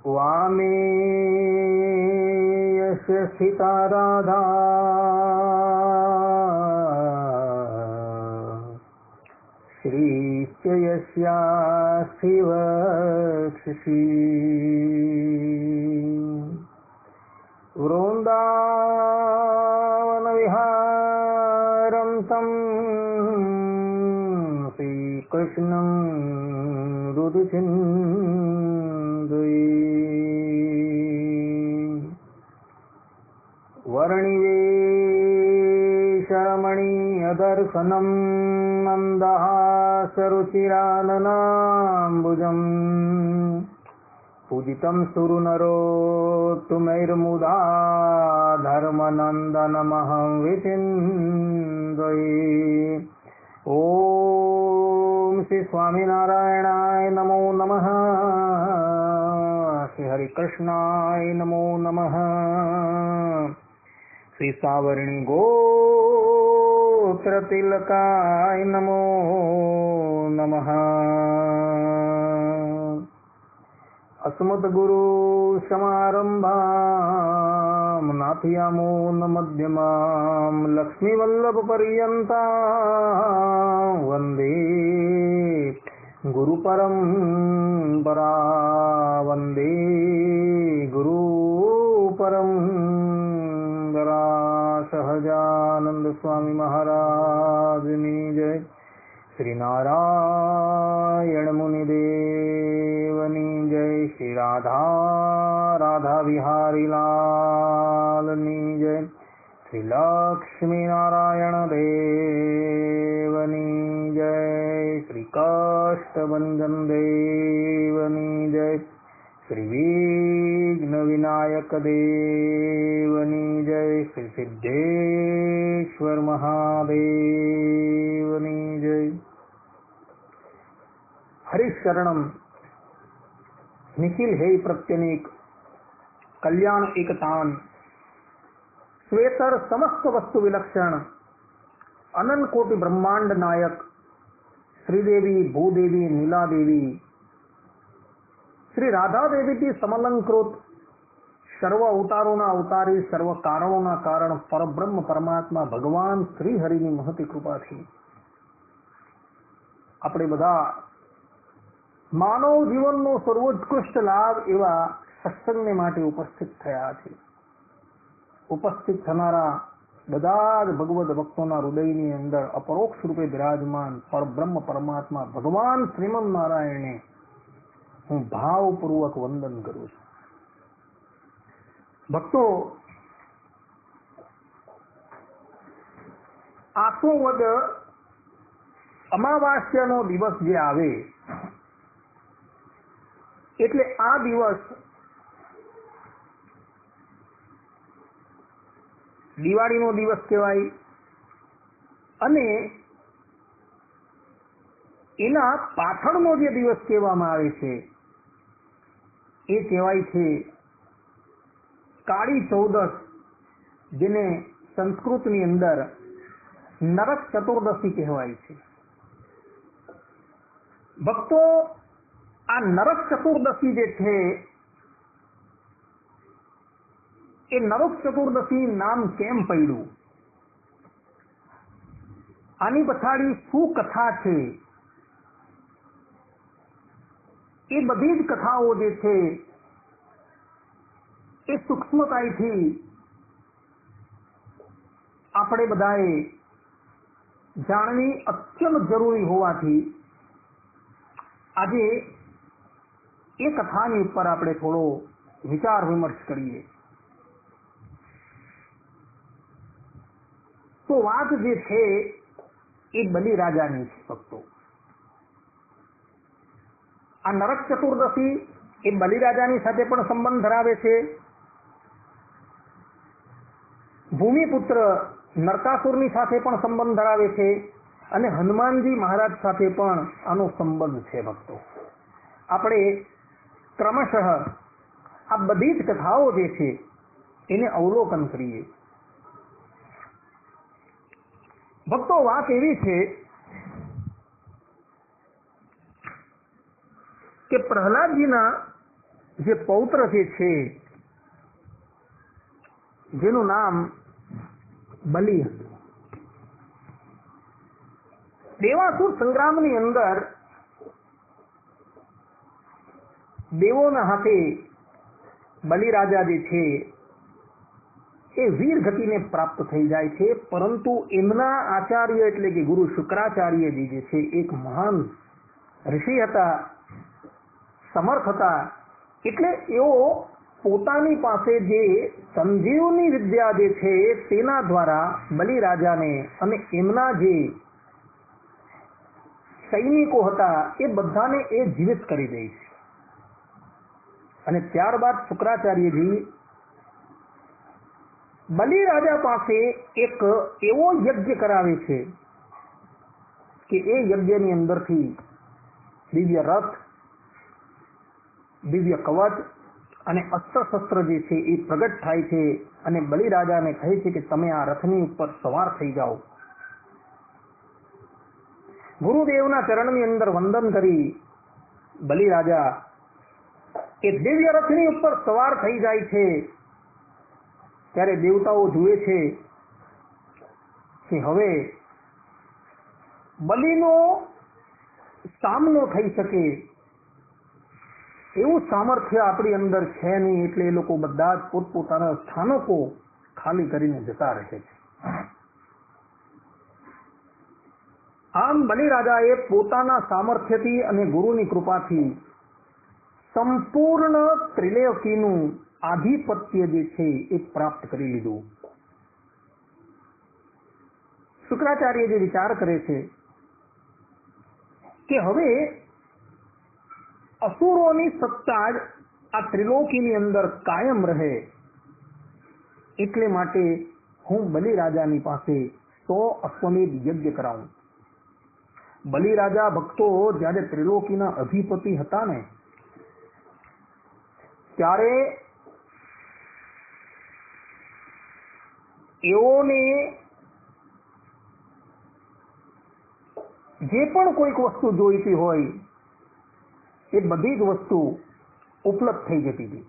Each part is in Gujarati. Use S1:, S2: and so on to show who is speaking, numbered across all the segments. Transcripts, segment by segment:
S1: वामे यस्य स्थिता राधा श्रीश्च यस्यास्ति वक्षसि वृन्दावनविहारं तं श्रीकृष्णं हृदि वर्णिवेशमणियदर्शनं मन्दहासरुचिराननाम्बुजम् पूजितं सुरनरोत्तमैर्मुदा धर्मनन्दनमहं विचिन्तये। ओम श्री स्वामीनारायणाय नमो नमः। श्री हरिकृष्णाय नमो नमः। श्री सावर्णी गोत्र तिलकाय नमो नमः। अस्मद्गुरु समारंभां नाथयामो मध्यमां लक्ष्मीवल्लभ पर्यन्तां वन्दे गुरुपरम्परा वन्दे गुरुपरम्परा। सहजानंद स्वामी महाराज की जय। श्री नारायण मुनिदेवनी जय। श्री राधा राधा बिहारी लाल नी जय। श्री लक्ष्मी नारायण देवनी जय। श्री काष्ठभंजन देवनी जय। श्री विघ्न विनायक देवनी जय। श्री सिद्धेश्वर महादेवनी जय। हरिशरणम निखिल हे प्रत्यनीक कल्याण एकतान श्वेतर समस्त वस्तु विलक्षण अनंत कोटि ब्रह्मांड नायक श्रीदेवी भूदेवी नीला देवी श्री राधा देवी की समलंकृत सर्व अवतारोना अवतारी सर्व कारणोना कारण परब्रह्म परमात्मा भगवान श्री हरिनी महती कृपाथी આપણે બધા માનવ જીવનનો સર્વોત્કૃષ્ટ લાભ એવા સત્સંગને માટે ઉપસ્થિત થયા છે. ઉપસ્થિત થનારા બધા જ ભગવદ ભક્તોના હૃદયની અંદર અપરોક્ષ રૂપે બિરાજમાન પરબ્રહ્મ પરમાત્મા ભગવાન શ્રીમન નારાયણને હું ભાવપૂર્વક વંદન કરું છું. ભક્તો, આસોવદ અમાવાસ્યાનો દિવસ જે આવે એટલે આ દિવસ દિવાળીનો દિવસ કહેવાય અને એના પાછળનો જે દિવસ કહેવામાં આવે છે એ કહેવાય છે કાળી ચૌદસ, જેને સંસ્કૃતની અંદર નરક ચતુર્દશી કહેવાય છે. ભક્તો, આ નરક ચતુર્દશી જે છે એ નરક ચતુર્દશી નામ કેમ પડ્યું, આની પછાડી શું કથા છે, એ બધી જ કથાઓ જે છે એ સૂક્ષ્મતાથી આપણે બધાએ જાણવી અત્યંત જરૂરી હોવાથી આજે એ કથાની ઉપર આપણે થોડો વિચાર વિમર્શ કરીએ. તો વાત જે છે એ બલિરાજાની છે. ભક્તો, આ નરક ચતુર્દશી એ બલિરાજાની સાથે પણ સંબંધ ધરાવે છે. ભૂમિપુત્ર નરકાસુરની સાથે પણ સંબંધ ધરાવે છે અને હનુમાનજી મહારાજ સાથે પણ આનો સંબંધ છે. ભક્તો, આપણે ક્રમશઃ આ બધી જ કથાઓ જે છે એને અવલોકન કરીએ. ભક્તો, વાત એવી છે કે પ્રહલાદજીના જે પૌત્ર જે છે જેનું નામ બલિ હતું. દેવાસુર સંગ્રામની અંદર દેવોના હાથે બલિરાજા જે છે એ વીર ગતિને પ્રાપ્ત થઈ જાય છે, પરંતુ એમના આચાર્ય એટલે કે ગુરુ શુક્રાચાર્યજી જે છે એક મહાન ઋષિ હતા, સમર્થ હતા. એટલે એઓ પોતાની પાસે જે સંજીવની વિદ્યા જે છે તેના દ્વારા બલિરાજાને અને એમના જે સૈનિકો હતા એ બધાને એ જીવિત કરી દે છે. અને ત્યારબાદ શુક્રાચાર્યજી બલિરાજા પાસે એક એવો યજ્ઞ કરાવે છે કે એ યજ્ઞની અંદરથી દિવ્ય રથ, દિવ્ય કવચ અને અસ્ત્ર શસ્ત્ર જે છે એ પ્રગટ થાય છે. અને બલિરાજાને કહે છે કે તમે આ રથની ઉપર સવાર થઈ જાઓ. ગુરુદેવના ચરણની અંદર વંદન કરી બલિરાજા એ દિવ્ય રથની ઉપર સવાર થઈ જાય છે. ત્યારે દેવતાઓ જુએ છે કે હવે બલિનો સામનો થઈ શકે એવું સામર્થ્ય આપણી અંદર છે નહીં. એટલે એ લોકો બધા જ પોતપોતાના સ્થાનકો ખાલી કરીને જતા રહે છે. આમ બલિરાજાએ પોતાના સામર્થ્યથી અને ગુરુની કૃપાથી સંપૂર્ણ ત્રિલોકીનું આધિપત્ય જે છે એ પ્રાપ્ત કરી લીધું. શુક્રાચાર્ય જે વિચાર કરે છે કે હવે અસુરોની સત્તા જ આ ત્રિલોકીની અંદર કાયમ રહે, એટલે માટે હું બલિરાજાની પાસે 100 અશ્વમેધ યજ્ઞ કરાવું. બલિરાજા ભક્તો જ્યારે ત્રિલોકીના અધિપતિ હતા ને ત્યારે એઓને જે પણ કોઈક વસ્તુ જોઈતી હોય એ બધી જ વસ્તુ ઉપલબ્ધ થઈ જતી હતી.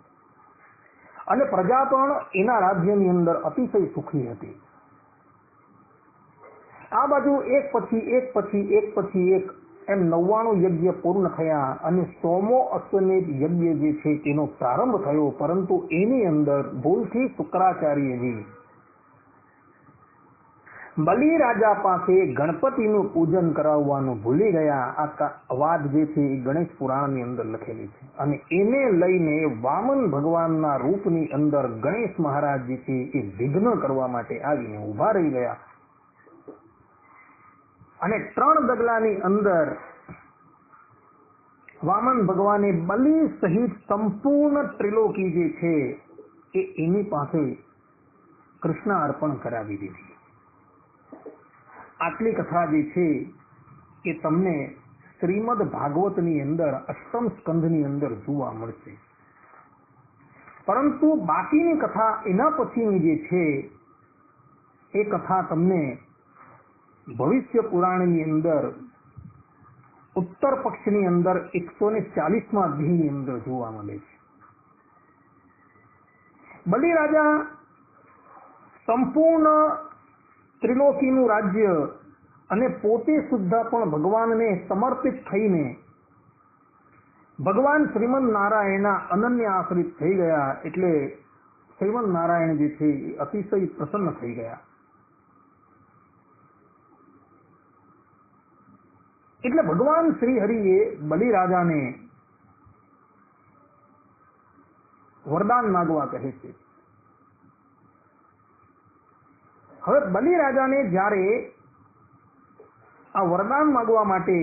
S1: અને પ્રજા પણ એના રાજ્યની અંદર અતિશય સુખી હતી. આ બાજુ એક પછી એક એમ 99 યજ્ઞ પૂર્ણ થયા અને 100મો અશ્વમેધ યજ્ઞ જે છે તેનો પ્રારંભ થયો. પરંતુ એની અંદર ભૂલથી શુક્રાચાર્યજી બલિરાજા પાસે ગણપતિનું પૂજન કરાવવાનું ભૂલી ગયા. આ વાત જે છે એ ગણેશ પુરાણની અંદર લખેલી છે. અને એને લઈને વામન ભગવાનના રૂપની અંદર ગણેશ મહારાજ જે છે એ વિઘ્ન કરવા માટે આવીને ઉભા રહી ગયા. અને 3 ડગલાની અંદર વામન ભગવાને બલિ સહિત સંપૂર્ણ ત્રિલોકી જે છે એ એની પાસે કૃષ્ણ અર્પણ કરાવી દીધી. આટલી કથા જે છે એ તમને શ્રીમદ ભાગવતની અંદર 8મ સ્કંધની અંદર જોવા મળશે. પરંતુ બાકીની કથા એના પછીની જે છે એ કથા તમને ભવિષ્ય પુરાણની અંદર ઉત્તર પક્ષની અંદર 140મા અધ્યાયની અંદર જોવા મળે છે. બલિરાજા સંપૂર્ણ ત્રિલોકીનું રાજ્ય અને પોતે સુદ્ધા પણ ભગવાનને સમર્પિત થઈને ભગવાન શ્રીમદ નારાયણના અનન્ય આશ્રિત થઈ ગયા. એટલે શ્રીમદ નારાયણ જે છે એ અતિશય પ્રસન્ન થઈ ગયા. એટલે ભગવાન શ્રી હરિએ બલિરાજાને વરદાન માંગવા કહે છે. હવે બલિરાજાને જ્યારે આ વરદાન માંગવા માટે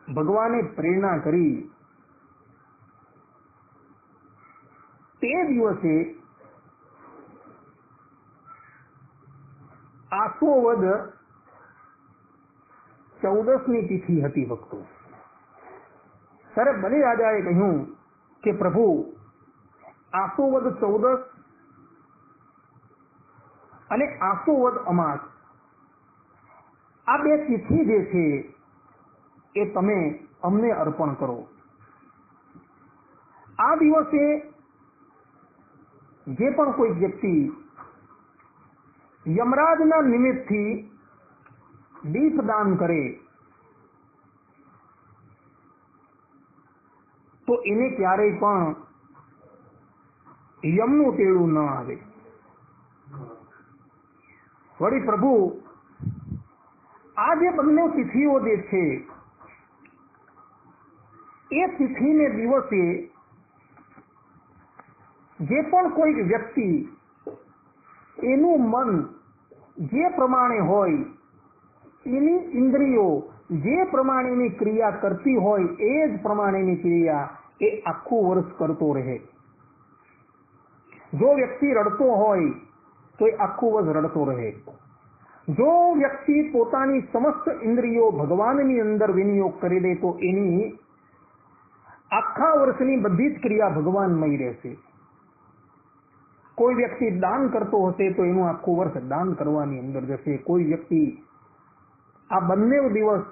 S1: ભગવાને પ્રેરણા કરી તે દિવસે આસોવદ 14મી તિથિ હતી ભક્તો. ત્યારે બલિરાજાએ કહ્યું કે પ્રભુ આસોવદ 14 અને આસોવદ અમાસ આ 2 તિથિ જે છે એ તમે અમને અર્પણ કરો. આ દિવસે જે પણ કોઈ વ્યક્તિ યમરાજના નિમિત્તથી દીપદાન કરે તો એને ક્યારેય પણ યમનું તેડું ન આવે. વળી પ્રભુ આ જે બંને તિથિઓ જે છે એ તિથિને દિવસે જે પણ કોઈક વ્યક્તિ એનું મન જે પ્રમાણે હોય, એની ઇન્દ્રિયો જે પ્રમાણેની ક્રિયા કરતી હોય એ જ પ્રમાણેની ક્રિયા એ આખું વર્ષ કરતો રહે. જો વ્યક્તિ રડતો હોય તો એ આખું વર્ષ રડતો રહે. જો વ્યક્તિ પોતાની સમસ્ત ઇન્દ્રિયો ભગવાનની અંદર વિનિયોગ કરી દે તો એની આખા વર્ષની બધી જ ક્રિયા ભગવાનમય રહેશે. કોઈ વ્યક્તિ દાન કરતો હશે તો એનું આખું વર્ષ દાન કરવાની અંદર જશે. કોઈ વ્યક્તિ આ બંને દિવસ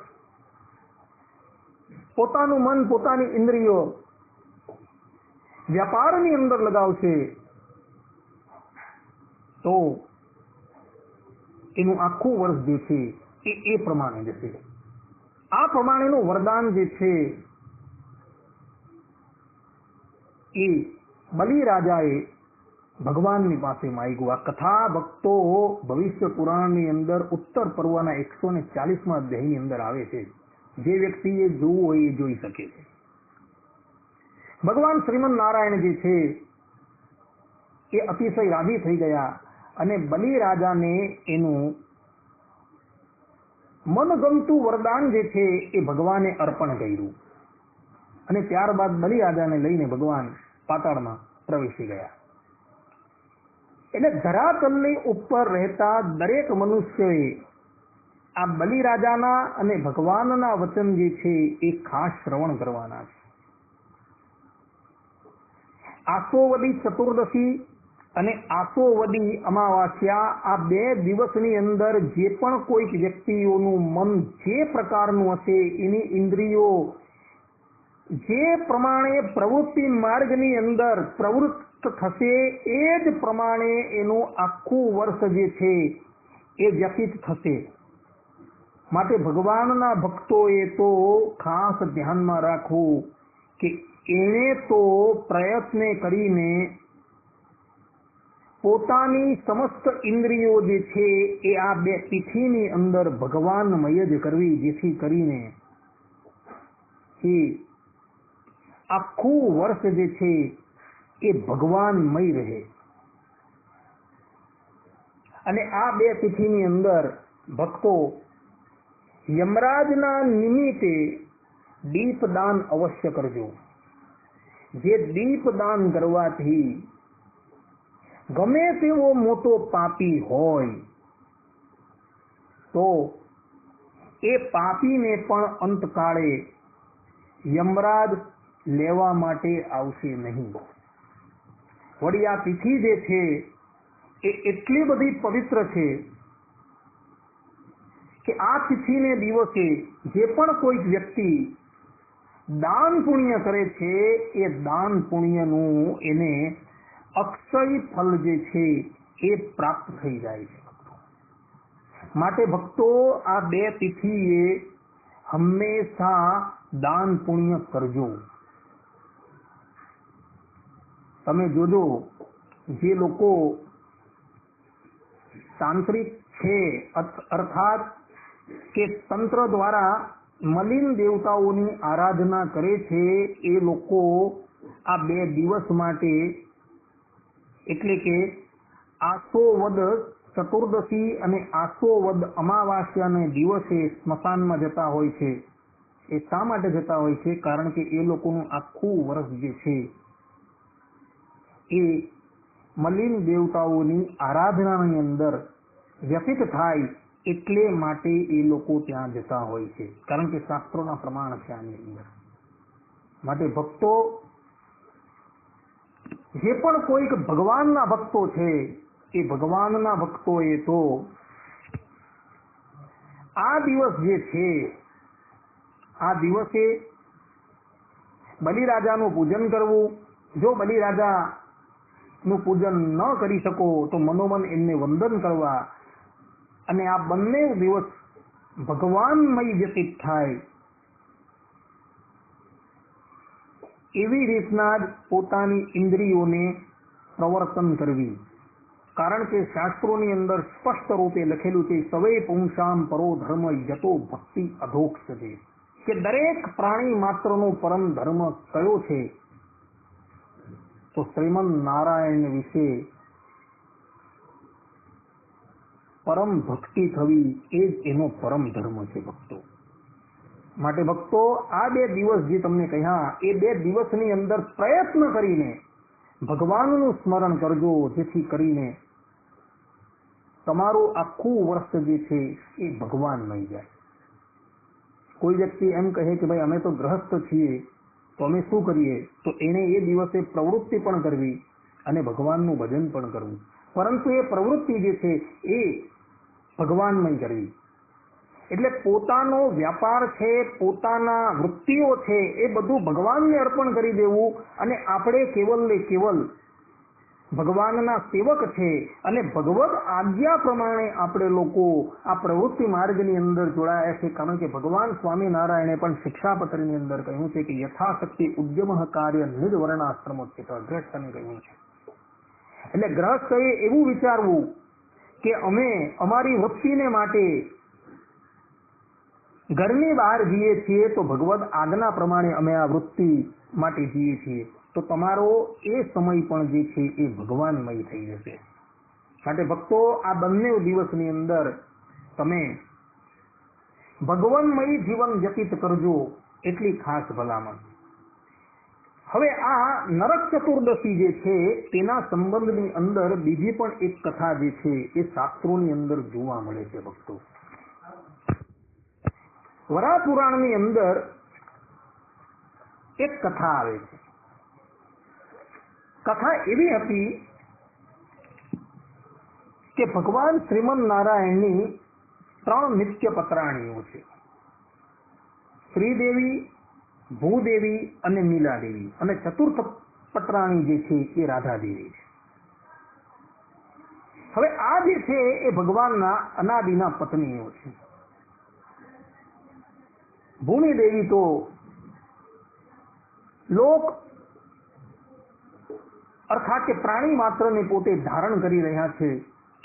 S1: પોતાનું મન, પોતાની ઇન્દ્રિયો વ્યાપારની અંદર લગાવશે તો એનું આખું વર્ષ જે છે એ પ્રમાણે જશે. આ પ્રમાણેનું વરદાન જે છે એ બલિ રાજાએ ભગવાનની પાસે માંગ્યું. આ કથા ભક્તો ભવિષ્ય પુરાણની અંદર ઉત્તર પર્વના 140માં અધ્યાયની અંદર આવે છે. જે વ્યક્તિએ જોવું હોય એ જોઈ શકે છે. ભગવાન શ્રીમદ નારાયણ જે છે એ અતિશય રાજી થઈ ગયા અને બલિ રાજાને એનું મનગમતું વરદાન જે છે એ ભગવાને અર્પણ કર્યું અને ત્યારબાદ બલિ રાજાને લઈને ભગવાન પાતાળમાં પ્રવેશી ગયા. એટલે ધરાતલની ઉપર રહેતા દરેક મનુષ્યએ આ બલિ રાજાના અને ભગવાનના વચન જે છે એ ખાસ શ્રવણ કરવાના છે. આસોવદી ચતુર્દશી અને આસોવદી અમાવાસ્યા આ 2 દિવસની અંદર જે પણ કોઈક વ્યક્તિઓનું મન જે પ્રકારનું હશે, એની ઇન્દ્રિયો જે પ્રમાણે પ્રવૃત્તિ માર્ગની અંદર પ્રવૃત્ત થશે એ જ પ્રમાણે એનું આખું વર્ષ જે છે એ વ્યતીત થશે. માટે ભગવાનના ભક્તોએ તો ખાસ ધ્યાનમાં રાખવું કે એણે તો પ્રયત્ન કરીને પોતાની સમસ્ત ઇન્દ્રિયો જે છે એ આ 2 તિથિની અંદર ભગવાનમય જ કરવી, જેથી કરીને એ આખું વર્ષ જે છે એ ભગવાનમય રહે. અને આ 2 તિથિની અંદર ભક્તો યમરાજના નિમિત્તે દીપદાન અવશ્ય કરજો. જે દીપદાન કરવાથી ગમે તેવો મોટો પાપી હોય તો એ પાપીને પણ અંતકાળે યમરાજ લેવા માટે આવશે નહીં. વળી આ તિથિ જે છે એ એટલી બધી પવિત્ર છે કે આ તિથિને દિવસે જે પણ કોઈક વ્યક્તિ દાન પુણ્ય કરે છે એ દાન પુણ્યનું એને અક્ષય ફલ જે છે એ પ્રાપ્ત થઈ જાય છે. માટે ભક્તો આ 2 તિથિએ હંમેશા દાન પુણ્ય કરજો. તમે જોજો જે લોકો તાંત્રિક છે અર્થાત કે તંત્ર દ્વારા મલિન દેવતાઓની આરાધના કરે છે એ લોકો આ 2 દિવસ માટે એટલે કે આસોવદ ચતુર્દશી અને આસોવદ અમાવાસ્યાને દિવસે સ્મશાનમાં જતા હોય છે. એ શા માટે જતા હોય છે? કારણ કે એ લોકોનું આખું વર્ષ જે છે એ મલિન દેવતાઓની આરાધનાની અંદર વ્યતીત થાય એટલે માટે એ લોકો ત્યાં જતા હોય છે. કારણ કે શાસ્ત્રોના પ્રમાણ છે આની અંદર. માટે ભક્તો જે પણ કોઈક ભગવાનના ભક્તો છે એ ભગવાનના ભક્તોએ તો આ દિવસ જે છે આ દિવસે બલિરાજાનું પૂજન કરવું, જો બલિરાજા નું પૂજન ન કરી શકો તો મનોમન એમને વંદન કરવા અને આ બંને દિવસ ભગવાનમય વ્યતીત થાય એવી રીતના જ પોતાની ઇન્દ્રિયોને પ્રવર્તન કરવી. કારણ કે શાસ્ત્રોની અંદર સ્પષ્ટ રૂપે લખેલું છે સવે પુંસામ પરો ધર્મ યતો ભક્તિ અધોક્ષ છે, કે દરેક પ્રાણી માત્રનો પરમ ધર્મ કયો છે તો શ્રીમન નારાયણ વિશે પરમ ભક્તિ થવી એ જ એનો પરમ ધર્મ છે ભક્તો. માટે ભક્તો આ 2 દિવસ જે તમને કહ્યા એ 2 દિવસની અંદર પ્રયત્ન કરીને ભગવાનનું સ્મરણ કરજો, જેથી કરીને તમારું આખું વર્ષ જે છે એ ભગવાનમય જાય. કોઈ વ્યક્તિ એમ કહે કે ભાઈ અમે તો ગ્રહસ્થ છીએ તો અમે શું કરીએ, તો એને એ દિવસે પ્રવૃત્તિ પણ કરવી અને ભગવાનનું ભજન પણ કરવું, પરંતુ એ પ્રવૃત્તિ જે છે એ ભગવાનમય કરવી. એટલે પોતાનો વ્યાપાર છે, પોતાના વૃત્તિઓ છે એ બધું ભગવાનને અર્પણ કરી દેવું અને આપણે કેવલ ને કેવલ ભગવાનના સેવક છે અને ભગવદ આજ્ઞા પ્રમાણે આપણે લોકો આ પ્રવૃત્તિ માર્ગની અંદર જોડાયા છે. કારણ કે ભગવાન સ્વામિનારાયણે પણ શિક્ષાપત્રની અંદર કહ્યું છે કે યથાશક્તિ ઉદ્યમ કાર્ય નિર્વર્ણાશ્રમોચિત ગ્રહસ્થને કહ્યું છે. એટલે ગ્રહસ્થએ એવું વિચારવું કે અમે અમારી વૃત્તિને માટે ઘરની બહાર જઈએ છીએ તો ભગવદ આજ્ઞા પ્રમાણે અમે આ વૃત્તિ માટે જઈએ છીએ, તો તમારો એ સમય પણ જે છે એ ભગવાનમય થઈ જશે. માટે ભક્તો આ બંને દિવસની અંદર તમે ભગવાનમય જીવન વ્યતીત કરજો એટલી ખાસ ભલામણ. હવે આ નરક ચતુર્દશી જે છે તેના સંબંધની અંદર બીજી પણ એક કથા જે છે એ શાસ્ત્રોની અંદર જોવા મળે છે ભક્તો. વરાહ પુરાણની અંદર એક કથા આવે છે. કથા એવી હતી કે ભગવાન શ્રીમન નારાયણની 3 નિત્ય પત્રાણીઓ છે, શ્રીદેવી, ભૂદેવી અને નીલાદેવી, અને ચતુર્થ પત્રાણી જે છે એ રાધાદેવી છે. હવે આ જે છે એ ભગવાનના અનાદિના પત્નીઓ છે. ભૂમિ દેવી તો લોક અર્થાત કે પ્રાણી માત્રને પોતે ધારણ કરી રહ્યા છે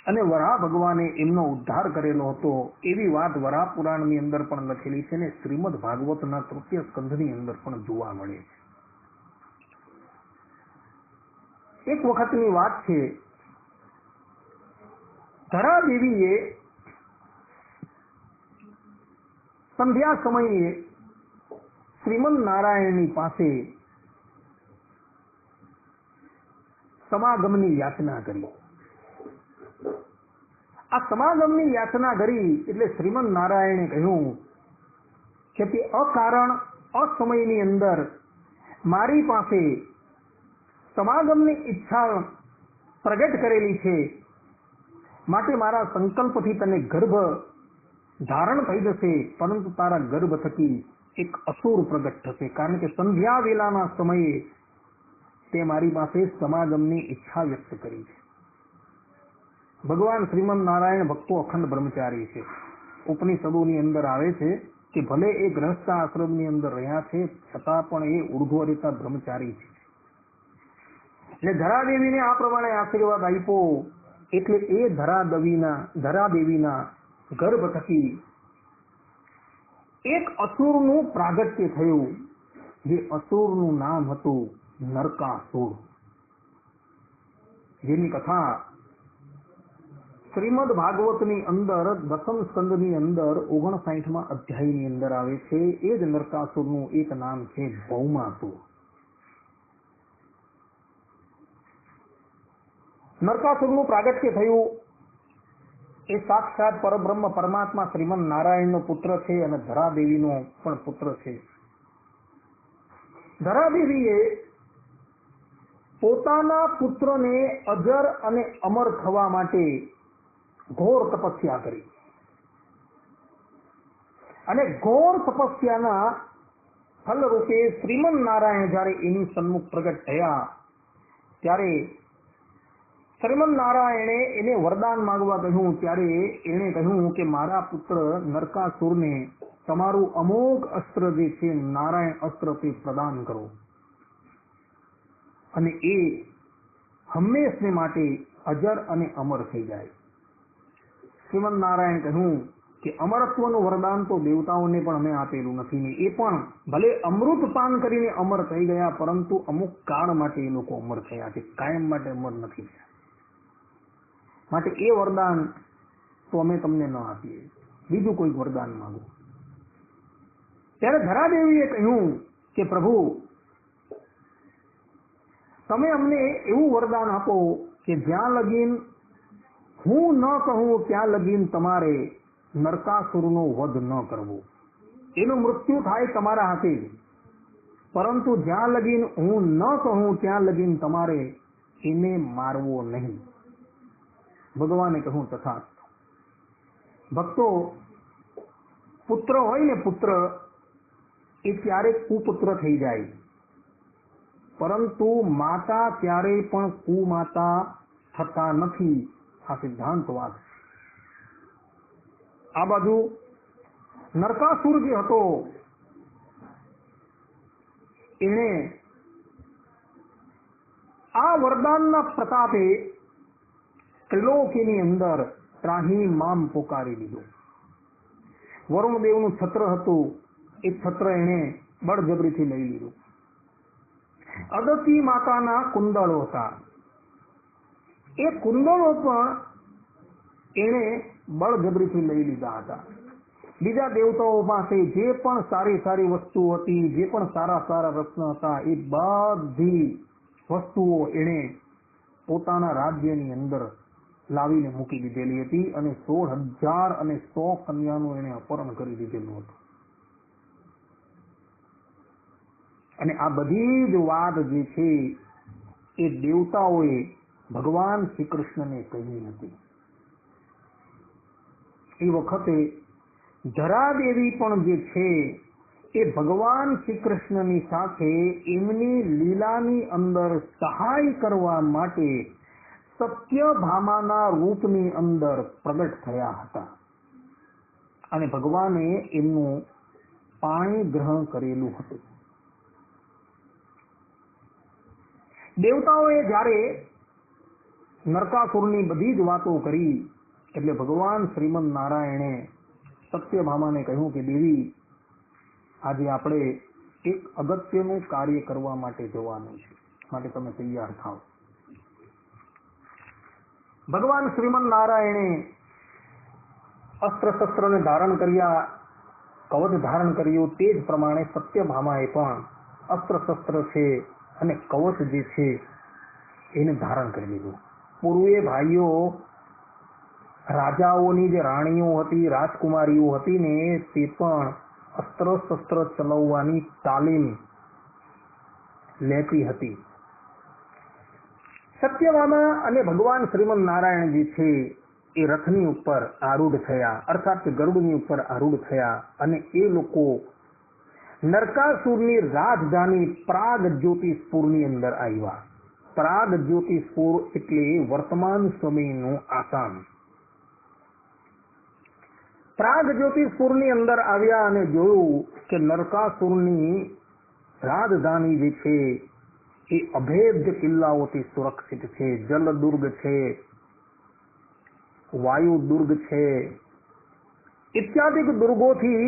S1: અને વરાહ ભગવાને એમનો ઉદ્ધાર કરેલો હતો એવી વાત વરાહ પુરાણની અંદર પણ લખેલી છે ને શ્રીમદ ભાગવતના 3ય સ્કંધની અંદર પણ જોવા મળે છે. એક વખતની વાત છે, ધરા દેવીએ સંધ્યા સમયે શ્રીમન નારાયણની પાસે સમાગમની યાચના કરી. આ સમાગમની યાચના કરી એટલે શ્રીમન નારાયણે કહ્યું કે તે અકારણ અસમયની અંદર મારી પાસે સમાગમની ઈચ્છા પ્રગટ કરેલી છે, માટે મારા સંકલ્પથી તને ગર્ભ ધારણ થઈ જશે, પરંતુ તારા ગર્ભ થકી એક અસુર પ્રગટ થશે. કારણ કે સંધ્યા વેલાના સમયે તે મારી પાસે સમાગમની ઈચ્છા વ્યક્ત કરી છે. ભગવાન શ્રીમન નારાયણ ભક્તો અખંડ બ્રહ્મચારી છે. ઉપનિષદોની અંદર આવે છે કે ભલે એ ગ્રહસ્થ આશ્રમની અંદર રહ્યા છે છતાં પણ એ ઉર્ધ્વરેતા બ્રહ્મચારી છે. એટલે ધરાદેવીને આ પ્રમાણે આશીર્વાદ આપ્યો એટલે એ ધરાદેવીના ગર્ભ થકી એક અસુરનું પ્રાગટ્ય થયું, જે અસુરનું નામ હતું નરકાસુર, જેની કથા શ્રીમદ ભાગવતની અંદર 10મ સ્કંદની અંદર 59મા અધ્યાયની અંદર આવે છે. એ જ નરકાસુરનું એક નામ છે ભૌમાસુર. નરકાસુરનું પ્રાગટ્ય થયું એ સાક્ષાત પરબ્રહ્મ પરમાત્મા શ્રીમન નારાયણનો પુત્ર છે અને ધરાદેવીનો પણ પુત્ર છે. ધરાદેવીએ પોતાના પુત્રને અજર અને અમર થવા માટે ઘોર તપસ્યા કરી અને ઘોર તપસ્યાના ફલ રૂપે શ્રીમન નારાયણ જયારે એની સન્મુખ પ્રગટ થયા ત્યારે શ્રીમદ નારાયણે એને વરદાન માંગવા કહ્યું. ત્યારે એણે કહ્યું કે મારા પુત્ર નરકાસુરને તમારું અમોઘ અસ્ત્ર જે છે નારાયણ અસ્ત્ર તે પ્રદાન કરો અને એ હંમેશને માટે અજર અને અમર થઈ જાય. શ્રીમદ નારાયણ કહ્યું કે અમરત્વનું વરદાન તો દેવતાઓને પણ અમે આપેલું નથી ને એ પણ ભલે અમૃત પાન કરીને અમર થઈ ગયા, પરંતુ અમુક કાળ માટે એ લોકો અમર થયા છે, કાયમ માટે અમર નથી થયા. માટે એ વરદાન તો અમે તમને ન આપીએ, બીજું કોઈ વરદાન માંગો. ત્યારે ધરાદેવીએ કહ્યું કે પ્રભુ, તમે અમને એવું વરદાન આપો કે જ્યાં લગીન હું ન કહું ત્યાં લગીન તમારે નરકાસુરનો વધ ન કરવો. એનું મૃત્યુ થાય તમારા હાથે, પરંતુ જ્યાં લગીન હું ન કહું ત્યાં લગીન તમારે એને મારવો નહીં. ભગવાને કહ્યું તથાસ્તુ. ભક્તો, પુત્ર હોય ને, પુત્ર એ ક્યારેક કુપુત્ર થઈ જાય, પરંતુ માતા ક્યારેય પણ કુમાતા થતા નથી. આ સિદ્ધાંત વાત છે. આ બાજુ નરકાસુર જે હતો એને આ વરદાનના પ્રતાપે ત્રિલોકીની અંદર ત્રાહી મામ પોકારી દીધું. વરુણદેવનું છત્ર હતું, એ છત્ર એને બળજબરીથી લઈ લીધું. અદતી માતાના કુંડળો હતા, એ કુંડળો પણ એને બળજબરીથી લઈ લીધા હતા. બીજા દેવતાઓ પાસે જે પણ સારી સારી વસ્તુ હતી, જે પણ સારા સારા રત્ન હતા, એ બધી વસ્તુઓ એને પોતાના રાજ્યની અંદર લાવીને મૂકી દીધેલી હતી અને 16,100 કન્યાનું એને અપહરણ કરી દીધેલું હતું. અને આ બધી જ વાત જે છે એ દેવતાઓએ ભગવાન શ્રી કૃષ્ણને કહી હતી. એ વખતે ધરાદેવી પણ જે છે એ ભગવાન શ્રી કૃષ્ણની સાથે એમની લીલાની અંદર સહાય કરવા માટે સત્યભામાના રૂપની અંદર પ્રગટ થયા હતા અને ભગવાને એમનું પાણી ગ્રહણ કરેલું હતું. દેવતાઓએ જ્યારે નરકાસુરની બધી જ વાતો કરી એટલે ભગવાન શ્રીમદ નારાયણે સત્યભામાને કહ્યું કે દેવી, આજે આપણે એક અગત્યનું કાર્ય કરવા માટે જવાનું છે, માટે તમે તૈયાર થાઓ. ભગવાન શ્રીમદ નારાયણે અસ્ત્ર શસ્ત્રને ધારણ કર્યા, કવચ ધારણ કર્યું. તે જ પ્રમાણે સત્યભામાએ પણ અસ્ત્ર શસ્ત્ર છે અને કવચ જે છે એને ધારણ કરી લીધું. પૂર્વે ભાઈઓ રાજાઓની જે રાણીઓ હતી, રાજકુમારીઓ હતી ને, તે પણ અસ્ત્ર શસ્ત્ર ચલાવવાની તાલીમ લેતી હતી. સત્યભામા અને ભગવાન શ્રીમદ નારાયણ જે છે એ રથની ઉપર આરૂઢ થયા, અર્થાત ગરુડની ઉપર આરૂઢ થયા અને એ લોકો નરકાસુરની રાજધાની પ્રાગ જ્યોતિષપુરની અંદર આવ્યા. પ્રાગ જ્યોતિષપુર એટલે વર્તમાન સમયનું આસામ. પ્રાગ જ્યોતિષપુરની અંદર આવ્યા અને જોયું કે નરકાસુરની રાજધાની જે છે એ અભેદ્ય કિલ્લાઓથી સુરક્ષિત છે. જલ દુર્ગ છે, વાયુ દુર્ગ છે, ઇત્યાદિ દુર્ગોથી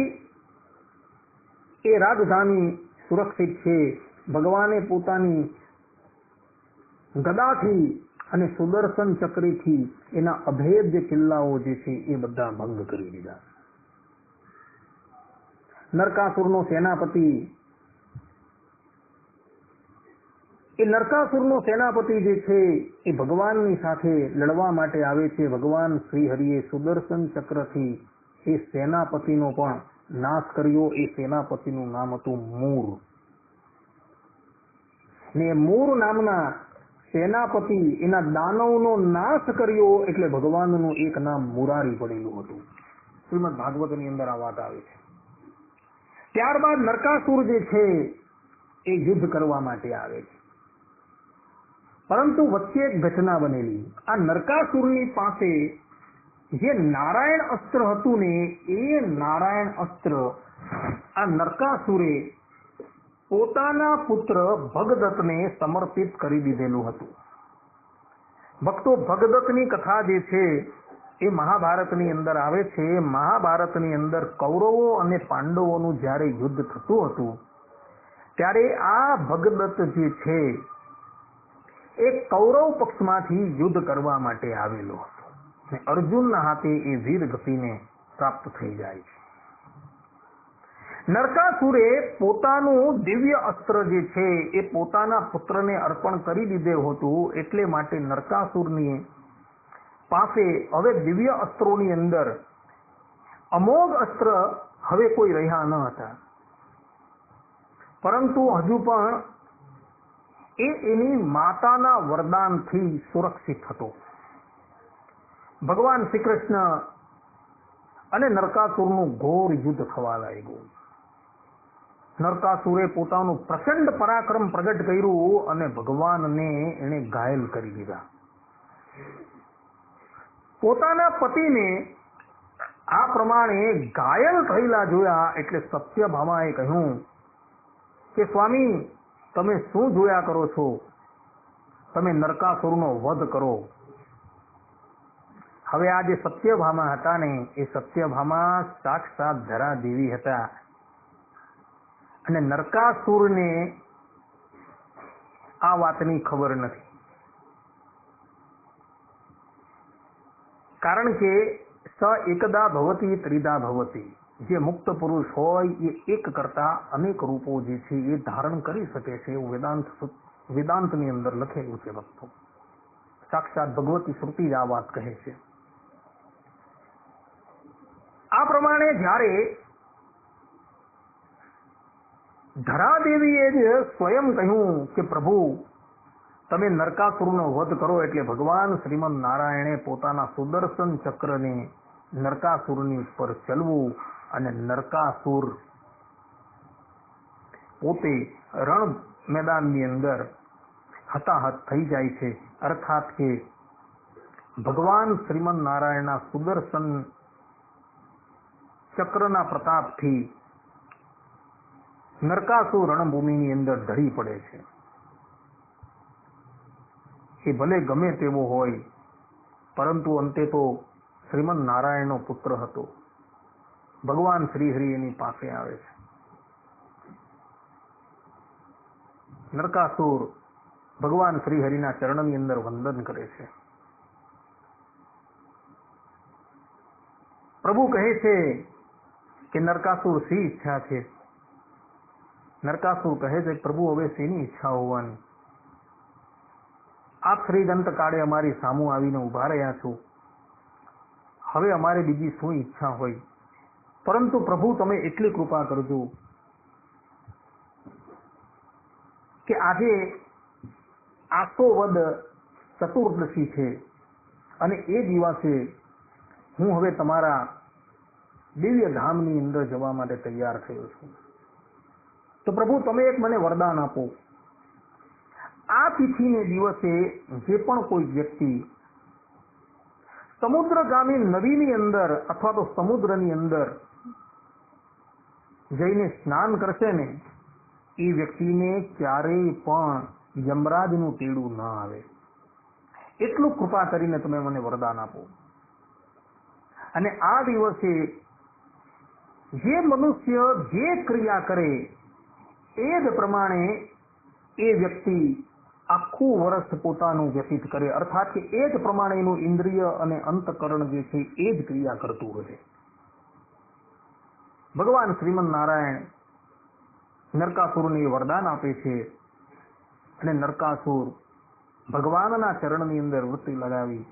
S1: એ રાજધાની સુરક્ષિત છે. ભગવાને પોતાની ગદાથી અને સુદર્શન ચક્રીથી એના અભેદ્ય કિલ્લાઓ જે છે એ બધા ભંગ કરી દીધા. નરકાસુરનો સેનાપતિ જે છે એ ભગવાનની સાથે લડવા માટે આવે છે. ભગવાન શ્રી હરિએ સુદર્શન ચક્રથી એ સેનાપતિનો પણ નાશ કર્યો. એ સેનાપતિનું નામ હતું મૂર. ને મૂર નામના સેનાપતિ એના દાનવનો નાશ કર્યો એટલે ભગવાનનું એક નામ મુરારી પડેલું હતું. શ્રીમદ ભાગવતની અંદર આ વાત આવે છે. ત્યારબાદ નરકાસુર જે છે એ યુદ્ધ કરવા માટે આવે છે. પરંતુ વચ્ચે એક ઘટના બનેલી. આ નરકાસુરની પાસે જે નારાયણ અસ્ત્ર હતું ને, એ નારાયણ અસ્ત્ર આ નરકાસુરે પોતાના પુત્ર ભગદત્તને સમર્પિત કરી દીધેલું હતું. ભક્તો, ભગદત્તની કથા જે છે એ મહાભારતની અંદર આવે છે. મહાભારતની અંદર કૌરવો અને પાંડવોનું જ્યારે યુદ્ધ થતું હતું ત્યારે આ ભગદત્ત જે છે એ કૌરવ પક્ષમાંથી યુદ્ધ કરવા માટે આવેલો હતો અને અર્જુનના હાથે એ વીર ગતિને પ્રાપ્ત થઈ જાય છે. નરકાસુરે પોતાનું દિવ્ય અસ્ત્ર જે છે એ પોતાના પુત્રને અર્પણ કરી દીધું હતું. એટલે માટે નરકાસુરની પાસે હવે દિવ્ય અસ્ત્રોની અંદર અમોઘ અસ્ત્ર હવે કોઈ રહ્યા ન હતા, પરંતુ હજુ પણ એ એની માતાના વરદાનથી સુરક્ષિત હતો. ભગવાન શ્રી કૃષ્ણ અને નરકાસુરનું ઘોર યુદ્ધ થવા લાગ્યું. નરકાસુરે પોતાનું પ્રચંડ પરાક્રમ પ્રગટ કર્યું અને ભગવાનને એને ઘાયલ કરી દીધા. પોતાના પતિને આ પ્રમાણે ઘાયલ થયેલા જોયા એટલે સત્યભામાએ કહ્યું કે સ્વામી, તમે શું જોયા કરો છો? તમે નરકાસુરનો વધ કરો. હવે આ જે સત્યભામા હતા ને, એ સત્યભામા સાક્ષાત ધરા દેવી હતા અને નરકાસુરને આ વાતની ખબર નથી. કારણ કે સ એકદા ભવતી ત્રિદા ભવતી, જે મુક્ત પુરુષ હોય એ એક કરતા અનેક રૂપો જે છે એ ધારણ કરી શકે છે એવું વેદાંતની અંદર લખેલું છે. ભક્તો, સાક્ષાત ભગવતી શ્રુતિ જ આ વાત કહે છે. આ પ્રમાણે જ્યારે ધરાદેવીએ જ સ્વયં કહ્યું કે પ્રભુ તમે નરકાસુરનો વધ કરો, એટલે ભગવાન શ્રીમદ નારાયણે પોતાના સુદર્શન ચક્રને નરકાસુરની ઉપર ચલવું અને નરકાસુર પોતે રણ મેદાનની અંદર હતાહત થઈ જાય છે. અર્થાત કે ભગવાન શ્રીમદ નારાયણના સુદર્શન ચક્રના પ્રતાપથી નરકાસુર રણભૂમિની અંદર ઢળી પડે છે. એ ભલે ગમે તેવો હોય, પરંતુ અંતે તો શ્રીમદ નારાયણનો પુત્ર હતો. ભગવાન શ્રીહરિ એની પાસે આવે છે. નરકાસુર ભગવાન શ્રીહરિના ચરણની અંદર વંદન કરે છે. પ્રભુ કહે છે કે નરકાસુર શી ઈચ્છા છે? નરકાસુર કહે છે, પ્રભુ હવે શેની ઈચ્છા હોવાની? આપ શ્રીદંત કાળે અમારી સામું આવીને ઉભા રહ્યા છો, હવે અમારે બીજી શું ઈચ્છા હોય? પરંતુ પ્રભુ તમે એટલી કૃપા કરજો કે આજે આસો વદ ચતુર્દશી છે અને એ દિવસે હું હવે તમારા દિવ્ય ધામની અંદર જવા માટે તૈયાર થયો છું. તો પ્રભુ તમે એક મને વરદાન આપો. આ તિથિને દિવસે જે પણ કોઈ વ્યક્તિ સમુદ્રગામી નદીની અંદર અથવા તો સમુદ્રની અંદર જઈને સ્નાન કરશે ને, એ વ્યક્તિને ક્યારેય પણ યમરાજનું તેડું ન આવે. એટલું કૃપા કરીને તમે મને વરદાન આપો. અને આ દિવસે જે મનુષ્ય જે ક્રિયા કરે એ જ પ્રમાણે એ વ્યક્તિ આખું વર્ષ પોતાનું વ્યતીત કરે. અર્થાત કે એ જ પ્રમાણેનું ઇન્દ્રિય અને અંતકરણ જે છે એ જ ક્રિયા કરતું રહે. ભગવાન શ્રીમદ નારાયણ નરકાસુરને વરદાન આપે છે અને નરકાસુર ભગવાનના ચરણની અંદર વૃત્તિ લગાવી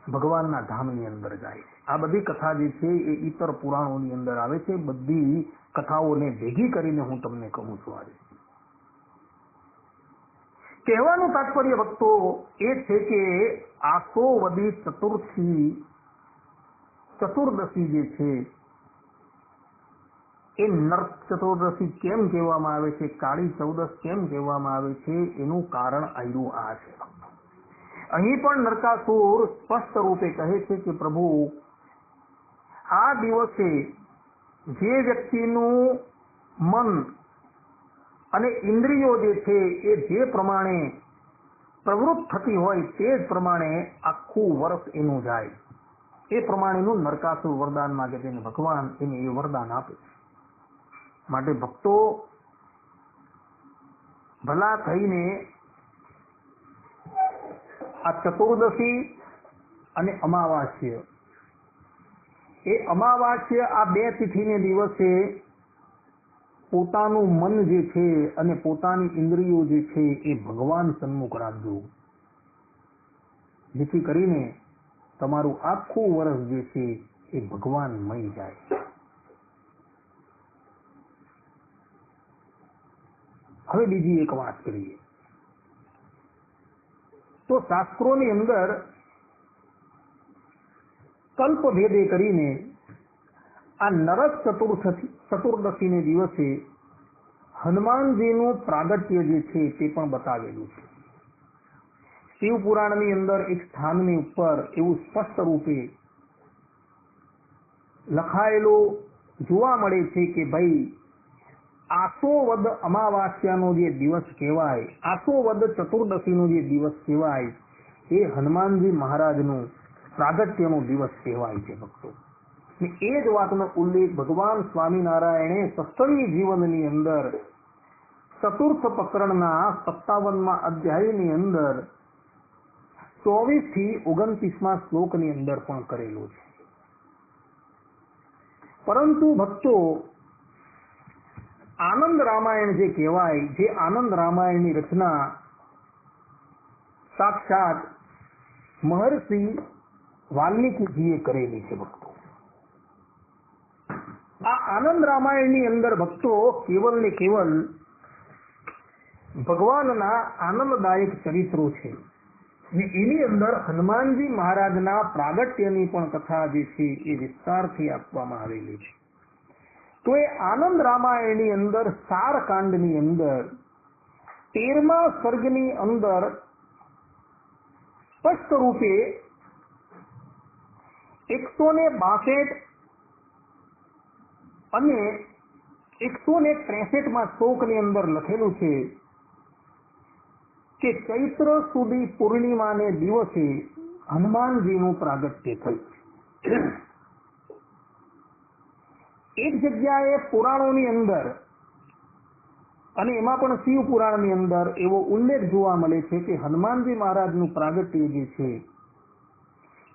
S1: ભગવાનના ધામની અંદર જાય છે. આ બધી કથા જે છે એ ઇતર પુરાણોની અંદર આવે છે. બધી કથાઓને ભેગી કરીને હું તમને કહું છું. આજે કહેવાનું તાત્પર્ય ભક્તો એ છે કે આસોવદી ચતુર્દશી જે છે એ નરક ચતુર્દશી કેમ કહેવામાં આવે છે, કાળી ચૌદશ કેમ કહેવામાં આવે છે, એનું કારણ આવ્યું આ છે. અહીં પણ નરકાસુર સ્પષ્ટ રૂપે કહે છે કે પ્રભુ, આ દિવસે જે વ્યક્તિનું મન અને ઇન્દ્રિયો જે છે એ જે પ્રમાણે પ્રવૃત્ત થતી હોય તે જ પ્રમાણે આખું વર્ષ એનું જાય, એ પ્રમાણેનું નરકાસુર વરદાન માગે છે. ભગવાન એને એ વરદાન આપે છે. માટે ભક્તો ભલા થઈને આ ચતુર્દશી અને અમાવાસ્ય, એ અમાવાસ્ય આ બે તિથિને દિવસે પોતાનું મન જે છે અને પોતાની ઇન્દ્રિયો જે છે એ ભગવાન સન્મુખ રાખજો, જેથી કરીને તમારું આખું વર્ષ જે છે એ ભગવાનમય જાય. હવે બીજી એક વાત કરીએ તો શાસ્ત્રોની અંદર કલ્પ ભેદે કરીને આ નરક ચતુર્દશીને દિવસે હનુમાનજીનું પ્રાગટ્ય જે છે તે પણ બતાવેલું છે. શિવ પુરાણની અંદર એક સ્થાનની ઉપર એવું સ્પષ્ટ રૂપે લખાયેલું જોવા મળે છે કે ભાઈ આસોવદ અમાવાસ્યાનો જે દિવસ કહેવાય, આસોવદ ચતુર્દશીનો જે દિવસ કહેવાય, એ હનુમાનજી મહારાજનું પ્રાગટ્યનો દિવસ કહેવાય છે ભક્તો. એ જ વાતનો ઉલ્લેખ ભગવાન સ્વામિનારાયણે સત્સંગી જીવનની અંદર ચતુર્થ પ્રકરણના 57મા અધ્યાયની અંદર 24 થી 29મા શ્લોકની અંદર પણ કરેલું છે. પરંતુ ભક્તો આનંદ રામાયણ જે કહેવાય, જે આનંદ રામાયણની રચના સાક્ષાત મહર્ષિ વાલ્મીકીજીએ કરેલી છે ભક્તો. આ આનંદ રામાયણની અંદર ભક્તો કેવલ ને કેવલ ભગવાનના આનંદદાયક ચરિત્રો છે ને એની અંદર હનુમાનજી મહારાજના પ્રાગટ્યની પણ કથા જે છે એ વિસ્તારથી આપવામાં આવેલી છે. તો એ આનંદ રામાયણની અંદર સારકાંડની અંદર 13મા સર્ગની અંદર સ્પષ્ટ રૂપે 162 અને 163મા શ્લોકની અંદર લખેલું છે કે ચૈત્ર સુધી પૂર્ણિમાને દિવસે હનુમાનજીનું પ્રાગટ્ય થયું. એક જગ્યાએ પુરાણોની અંદર અને એમાં પણ શિવ પુરાણની અંદર એવો ઉલ્લેખ જોવા મળે છે કે હનુમાનજી મહારાજનું પ્રાગટ્ય જે છે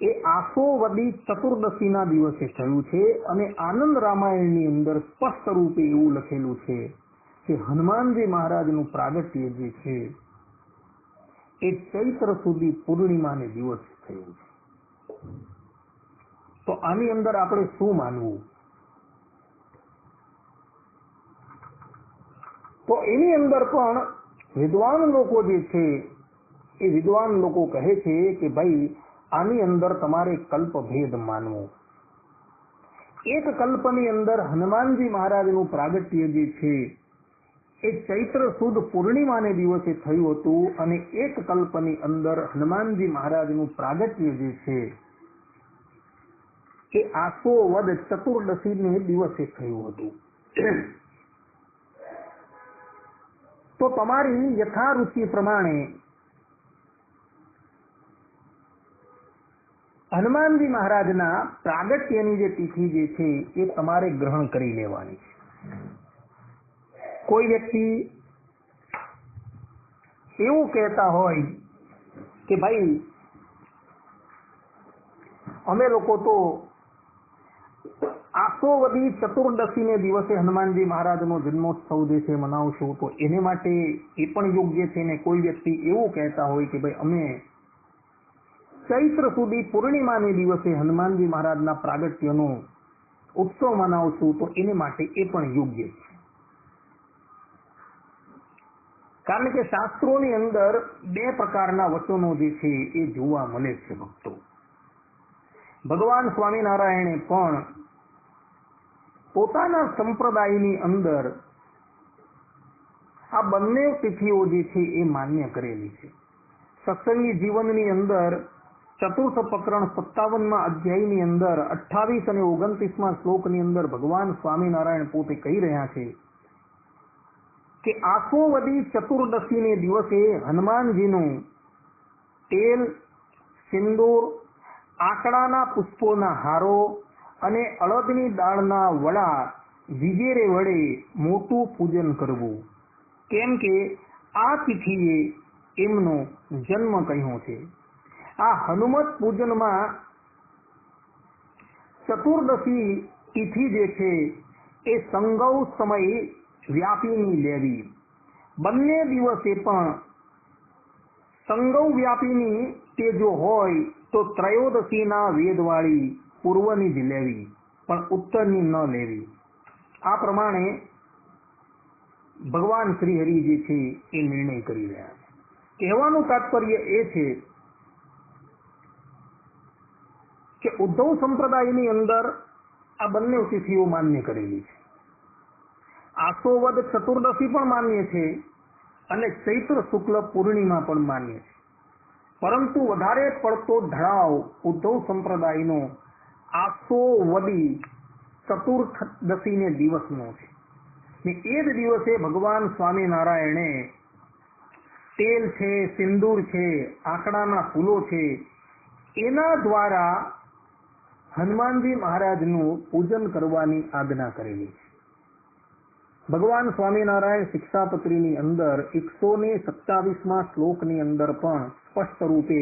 S1: એ આસોવદી ચતુર્દશીના દિવસે થયું છે. અને આનંદ રામાયણની અંદર સ્પષ્ટ રૂપે એવું લખેલું છે કે હનુમાનજી મહારાજનું પ્રાગટ્ય જે છે એ ચૈત્ર સુધી પૂર્ણિમાને દિવસે થયું છે. તો આની અંદર આપણે શું માનવું? તો એની અંદર પણ વિદ્વાન લોકો જે છે એ વિદ્વાન લોકો કહે છે કે ભાઈ આની અંદર તમારે કલ્પભેદ માનવો. એક કલ્પની અંદર હનુમાનજી મહારાજનું પ્રાગટ્ય જે છે એ ચૈત્ર સુદ પૂર્ણિમાને દિવસે થયું હતું અને એક કલ્પની અંદર હનુમાનજી મહારાજનું પ્રાગટ્ય જે છે એ આસોવદ ચતુર્દશીને દિવસે થયું હતું. તો તમારી યથારુચિ પ્રમાણે હનુમાનજી મહારાજના પ્રાગટ્યની જે તિથિ જે છે એ તમારે ગ્રહણ કરી લેવાની છે. કોઈ વ્યક્તિ એવું કહેતા હોય કે ભાઈ અમે લોકો તો આસોવદી ચતુર્દશીને દિવસે હનુમાનજી મહારાજનો જન્મોત્સવ જે છે મનાવશું, તો એને માટે એ પણ યોગ્ય છે. ને કોઈ વ્યક્તિ એવું કહેતા હોય કે ભાઈ અમે ચૈત્ર સુધી પૂર્ણિમાને દિવસે હનુમાનજી મહારાજના પ્રાગટ્યનો ઉત્સવ મનાવશું, તો એને માટે એ પણ યોગ્ય છે. કારણ કે શાસ્ત્રોની અંદર બે પ્રકારના વચનો જે છે એ જોવા મળે છે ભક્તો. ભગવાન સ્વામિનારાયણે પણ પોતાના સંપ્રદાયની અંદર આ બંને તિથિઓ જે છે એ માન્ય કરેલી છે. સત્સંગી જીવનની અંદર ચતુર્થ પ્રકરણ 57મા અધ્યાયની અંદર 28 અને 29મા શ્લોકની અંદર ભગવાન સ્વામિનારાયણ પોતે કહી રહ્યા છે કે આસોવદી ચતુર્દશીને દિવસે હનુમાનજીનું તેલ, સિંદૂર, આંકડાના પુષ્પોના હારો અને અડદની દાળના વડા વિગેરે વડે મોટું પૂજન કરવું, કેમ કે આ તિથિએ એમનો જન્મ કહ્યો છે. આ હનુમત પૂજનમાં ચતુર્દશી તિથિ જે છે એ સંગૌ સમય વ્યાપીની લેવી. બંને દિવસે પણ સંગૌ વ્યાપીની તે જો હોય તો ત્રયોદશીના વેદવાળી પૂર્વની જ લેવી, પણ ઉત્તરની ન લેવી. આ પ્રમાણે ભગવાન શ્રી હરિ જે છે એ નિર્ણય કરી રહ્યા છે. કહેવાનું તાત્પર્ય એ છે કે ઉદ્ધવ સંપ્રદાયની અંદર આ બંને તિથિઓ માન્ય કરેલી છે. આસોવદ ચતુર્દશી પણ માન્ય છે અને ચૈત્ર શુક્લ પૂર્ણિમા પણ માન્ય છે. પરંતુ વધારે પડતો ઢળાવ ઉદ્ધવ સંપ્રદાયનો આસોવદી ચતુર્દશીને દિવસનો છે. ને એ જ દિવસે ભગવાન સ્વામિનારાયણે તેલ છે, સિંદૂર છે, આંકડાના ફૂલો છે, એના દ્વારા હનુમાનજી મહારાજનું પૂજન કરવાની આજ્ઞા કરેલી છે. ભગવાન સ્વામિનારાયણ શિક્ષાપત્રીની અંદર 127મા શ્લોકની અંદર પણ સ્પષ્ટ રૂપે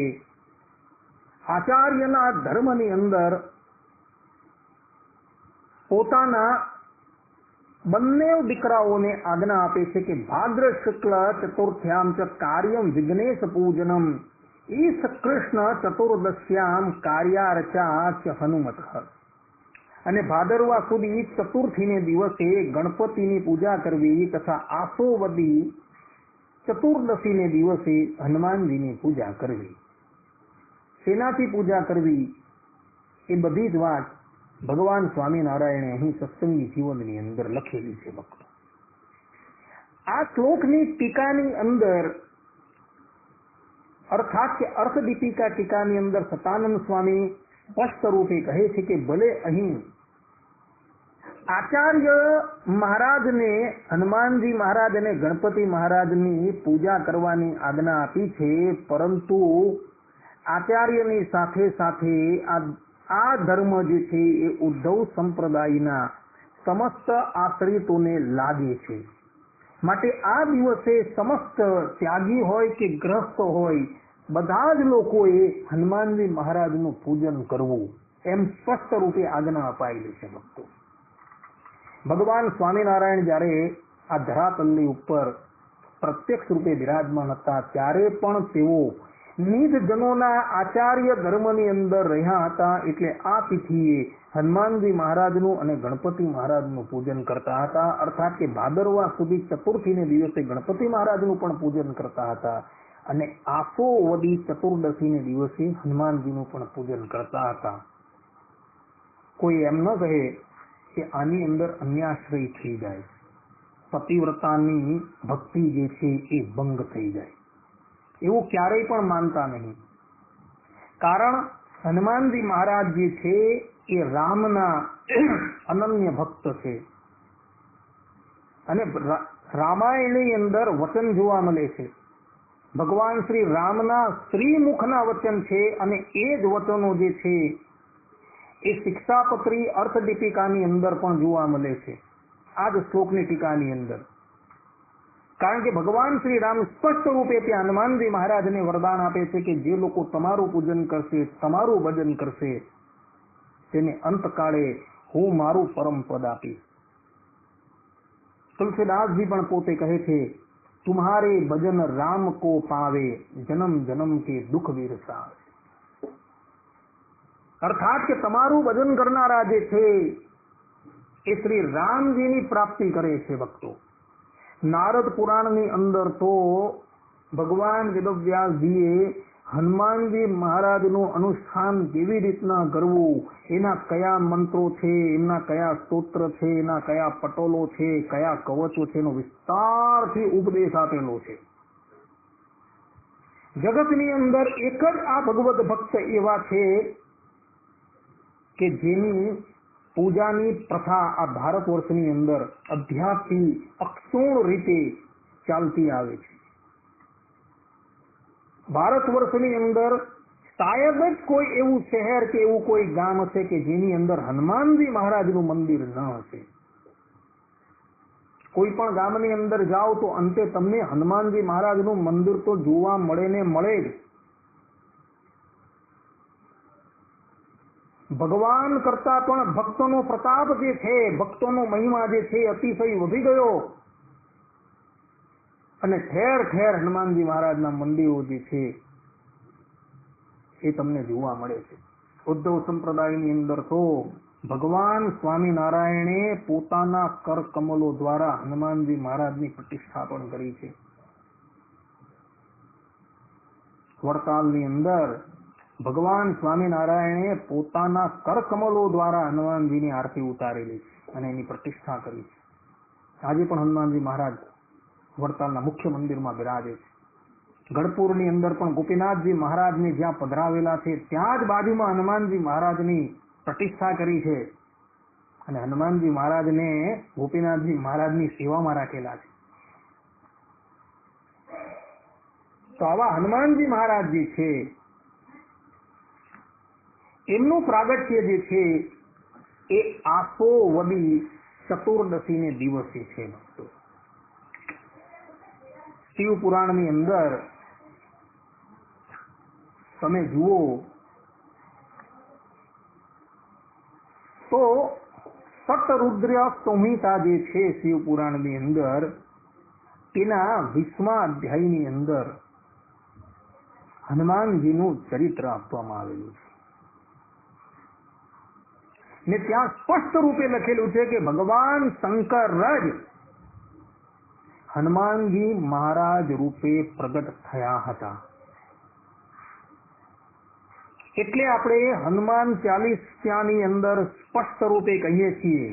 S1: આચાર્યના ધર્મની અંદર પોતાના બંને દીકરાઓને આજ્ઞા આપે છે કે ભાદ્ર શુક્લ ચતુર્થ્યામ ચ કાર્યમ વિઘ્નેશ પૂજનમ ઈશ કૃષ્ણ ચતુર્દશ્યામ કાર્યાર્ચા ચ હનુમત. અને ભાદરવા સુધી ચતુર્થીને દિવસે ગણપતિની પૂજા કરવી તથા આસોવદી ચતુર્દશીને દિવસે હનુમાનજીની પૂજા કરવી. શેનાથી પૂજા કરવી એ બધી જ વાત ભગવાન સ્વામિનારાયણે અહીં સત્સંગી જીવનની અંદર લખેલી છે. ભક્તો, આ શ્લોકની ટીકાની અંદર અર્થાત કે અર્થદીપિકા ટીકાની અંદર સતાનંદ સ્વામી સ્પષ્ટ રૂપે કહે છે કે ભલે અહીં આચાર્ય મહારાજને હનુમાનજી મહારાજ અને ગણપતિ મહારાજની પૂજા કરવાની આજ્ઞા આપી છે, પરંતુ આચાર્યની સાથે સાથે આ ધર્મ જે છે એ ઉદ્ધવ સંપ્રદાયના સમસ્ત આશ્રિતોને લાગે છે. માટે આ દિવસે સમસ્ત ત્યાગી હોય કે ગ્રસ્ત હોય બધા જ લોકોએ હનુમાનજી મહારાજનું પૂજન કરવું, એમ સ્પષ્ટ રૂપે આજ્ઞા અપાયેલી છે. ભક્તો, ભગવાન સ્વામિનારાયણ જ્યારે આ ધરાતલની ઉપર પ્રત્યક્ષ રૂપે બિરાજમાન હતા ત્યારે પણ તેઓ નિજજનોના આચાર્ય ધર્મની અંદર રહ્યા હતા. એટલે આ તિથિએ હનુમાનજી મહારાજનું અને ગણપતિ મહારાજનું પૂજન કરતા હતા. અર્થાત કે ભાદરવા સુધી ચતુર્થીને દિવસે ગણપતિ મહારાજનું પણ પૂજન કરતા હતા અને આસોવદી ચતુર્દશીને દિવસે હનુમાનજીનું પણ પૂજન કરતા હતા. કોઈ એમ ન કહે કે આની અંદર અન્યાશ્રય થઈ જાય, પતિવ્રતાની ભક્તિ જે છે એ ભંગ થઈ જાય, એવું ક્યારેય પણ માનતા નહીં. કારણ હનુમાનજી મહારાજ જે છે એ રામના અનન્ય ભક્ત છે અને રામાયણની અંદર વચન જોવા મળે છે. ભગવાન શ્રી રામના શ્રીમુખના વચન છે અને એ જ વચનો જે છે એ શિક્ષાપત્રી અર્થદીપિકાની અંદર પણ જોવા મળે છે, આ જ શ્લોકની ટીકાની અંદર. કારણ કે ભગવાન શ્રી રામ સ્પષ્ટ રૂપે ત્યાં હનુમાનજી મહારાજને વરદાન આપે છે કે જે લોકો તમારું પૂજન કરશે, તમારું ભજન કરશે, તેને અંતકાળે હું મારું પરમ પદ આપીશ. તુલસીદાસજી પણ પોતે કહે છે, તુમ્હારે ભજન રામ કો પાવે, જન્મ જન્મ કે દુઃખ વિરસાવે. અર્થાત કે તમારું ભજન કરનારા જે છે એ શ્રી રામજીની પ્રાપ્તિ કરે છે. ભક્તો, નારદ પુરાણની અંદર તો ભગવાન વેદવ્યાસજીએ હનુમાનજી મહારાજનું અનુષ્ઠાન કેવી રીતના કરવું, એના કયા મંત્રો છે, એમના કયા સ્તોત્ર છે, એના કયા પટોલો છે, કયા કવચો છે, એનો વિસ્તારથી ઉપદેશ આપેલો છે. જગતની અંદર એક જ આ ભગવત ભક્ત એવા છે કે જેની પૂજાની પ્રથા આ ભારત વર્ષની અંદર અધ્યાપથી અક્ષૂણ રીતે ચાલતી આવે છે. ભારત વર્ષની અંદર શાયદ જ કોઈ એવું શહેર કે એવું કોઈ ગામ હશે કે જેની અંદર હનુમાનજી મહારાજનું મંદિર ન હશે. કોઈ પણ ગામની અંદર જાઓ તો અંતે તમને હનુમાનજી મહારાજનું મંદિર તો જોવા મળે ને મળે જ. ભગવાન કરતા પણ ભક્તોનો પ્રતાપ જે છે, ભક્તોનો મહિમા જે છે અતિશય વધી ગયો અને ઠેર ઠેર હનુમાનજી મહારાજના મંદિરો જે છે એ તમને જોવા મળે છે. ઉદ્ધવ સંપ્રદાયની અંદર તો ભગવાન સ્વામિનારાયણે પોતાના કર કમલો દ્વારા હનુમાનજી મહારાજની પ્રતિષ્ઠા પણ કરી છે. વડતાલની અંદર ભગવાન સ્વામિનારાયણે પોતાના કર કમલો દ્વારા હનુમાનજીની આરતી ઉતારેલી છે અને એની પ્રતિષ્ઠા કરી છે. આજે પણ હનુમાનજી મહારાજ વડતાલના મુખ્ય મંદિરમાં બિરાજે છે. ગઢપુરની અંદર પણ ગોપીનાથજી મહારાજને જ્યાં પધરાવેલા છે ત્યાં જ બાજુમાં હનુમાનજી મહારાજની પ્રતિષ્ઠા કરી છે અને હનુમાનજી મહારાજને ગોપીનાથજી મહારાજની સેવામાં રાખેલા છે. તો આવા હનુમાનજી મહારાજ જે છે એમનું પ્રાગટ્ય જે છે એ આસો વદી ચતુર્દશીને દિવસે છે. શિવ પુરાણની અંદર તમે જુઓ તો સતરુદ્ર સંહિતા જે છે શિવ પુરાણની અંદર તેના 20મા અધ્યાયની અંદર હનુમાનજીનું ચરિત્ર આપવામાં આવેલું છે ને ત્યાં સ્પષ્ટ રૂપે લખેલું છે કે ભગવાન શંકર જ હનુમાનજી મહારાજ રૂપે પ્રગટ થયા હતા. એટલે આપણે હનુમાન ચાલીસાની અંદર સ્પષ્ટ રૂપે કહીએ છીએ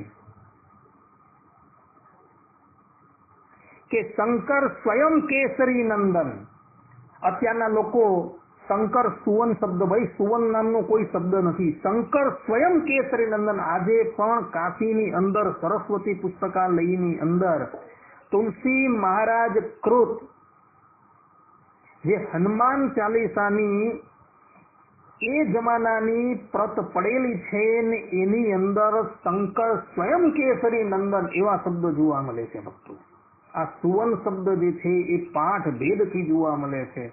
S1: કે શંકર સ્વયં કેસરી નંદન. અત્યારના લોકો શંકર સુવન શબ્દ, ભાઈ સુવન નામનો કોઈ શબ્દ નથી. શંકર સ્વયં કેસરી નંદન. આજે પણ કાશીની અંદર સરસ્વતી પુસ્તકાલયની અંદર તુલસી મહારાજ કૃત જે હનુમાન ચાલીસાની એ જમાનાની પ્રત પડેલી છે ને એની અંદર શંકર સ્વયં કેસરી નંદન એવા શબ્દો જોવા મળે છે. ભક્તો, આ સુવન શબ્દ જે છે એ પાઠ ભેદથી જોવા મળે છે.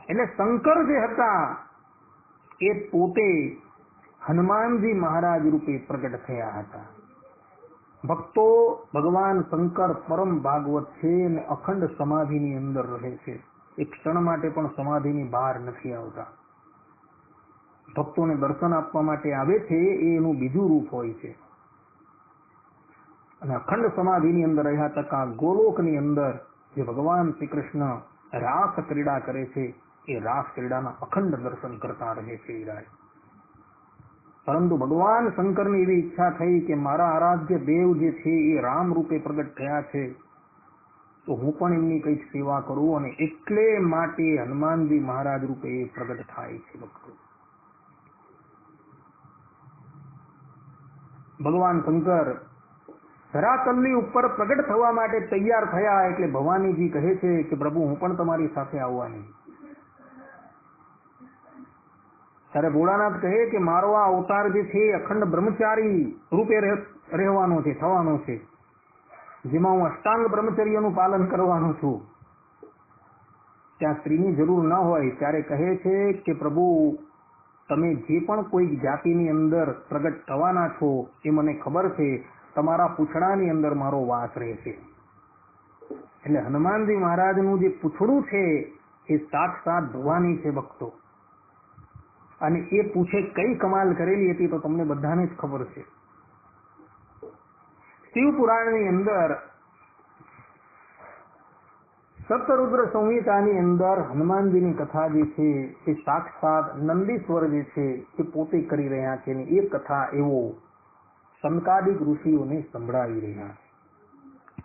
S1: એટલે શંકર જે હતા એ પોતે હનુમાનજી મહારાજ રૂપે પ્રગટ થયા હતા. ભક્તો, ભગવાન શંકર પરમ ભાગવત છે અને અખંડ સમાધિની અંદર રહે છે. એક ક્ષણ માટે પણ સમાધિની બહાર નથી આવતા. ભક્તોને દર્શન આપવા માટે આવે છે એ એનું બીજું રૂપ હોય છે. અને અખંડ સમાધિની અંદર રહ્યા તથા ગોલોકની અંદર જે ભગવાન શ્રી કૃષ્ણ રાસ ક્રીડા કરે છે એ રાસ ક્રીડાના અખંડ દર્શન કરતા રહે છે. પરંતુ ભગવાન શંકરની એવી ઈચ્છા થઈ કે મારા આરાધ્ય દેવ જે છે એ રામ રૂપે પ્રગટ થયા છે તો હું પણ એમની કંઈક સેવા કરું, અને એટલે માટે હનુમાનજી મહારાજ રૂપે એ પ્રગટ થાય છે. ભક્તો, ભગવાન શંકર ધરાતલની ઉપર પ્રગટ થવા માટે તૈયાર થયા એટલે ભવાનીજી કહે છે કે પ્રભુ હું પણ તમારી સાથે આવવાની. ત્યારે ભોળાનાથ કહે કે મારો આ અવતાર જે છે અખંડ બ્રહ્મચારી રૂપે રહેવાનો છે, થવાનો છે, જેમાં હું અષ્ટાંગ બ્રહ્મચર્યનું પાલન કરવાનો છું. ત્યાં સ્ત્રીની જરૂર ન હોય ત્યારે કહે છે કે પ્રભુ તમે જે પણ કોઈ જાતિની અંદર પ્રગટ થવાના છો એ મને ખબર છે, તમારા પૂંછડાની અંદર મારો વાસ રહેશે. એટલે હનુમાનજી મહારાજનું જે પૂંછડું છે એ સાક્ષાત ભવાની છે. ભક્તો, અને એ પૂછે કઈ કમાલ કરેલી હતી તો તમને બધાને જ ખબર છે. શિવ પુરાણની અંદર સપ્તરુદ્ર સંહિતાની અંદર હનુમાનજીની કથા જે છે એ સાક્ષાત નંદીશ્વર જે છે એ પોતે કરી રહ્યા છે અને એ કથા એવો સંકાદિક ઋષિઓને સંભળાવી રહ્યા છે.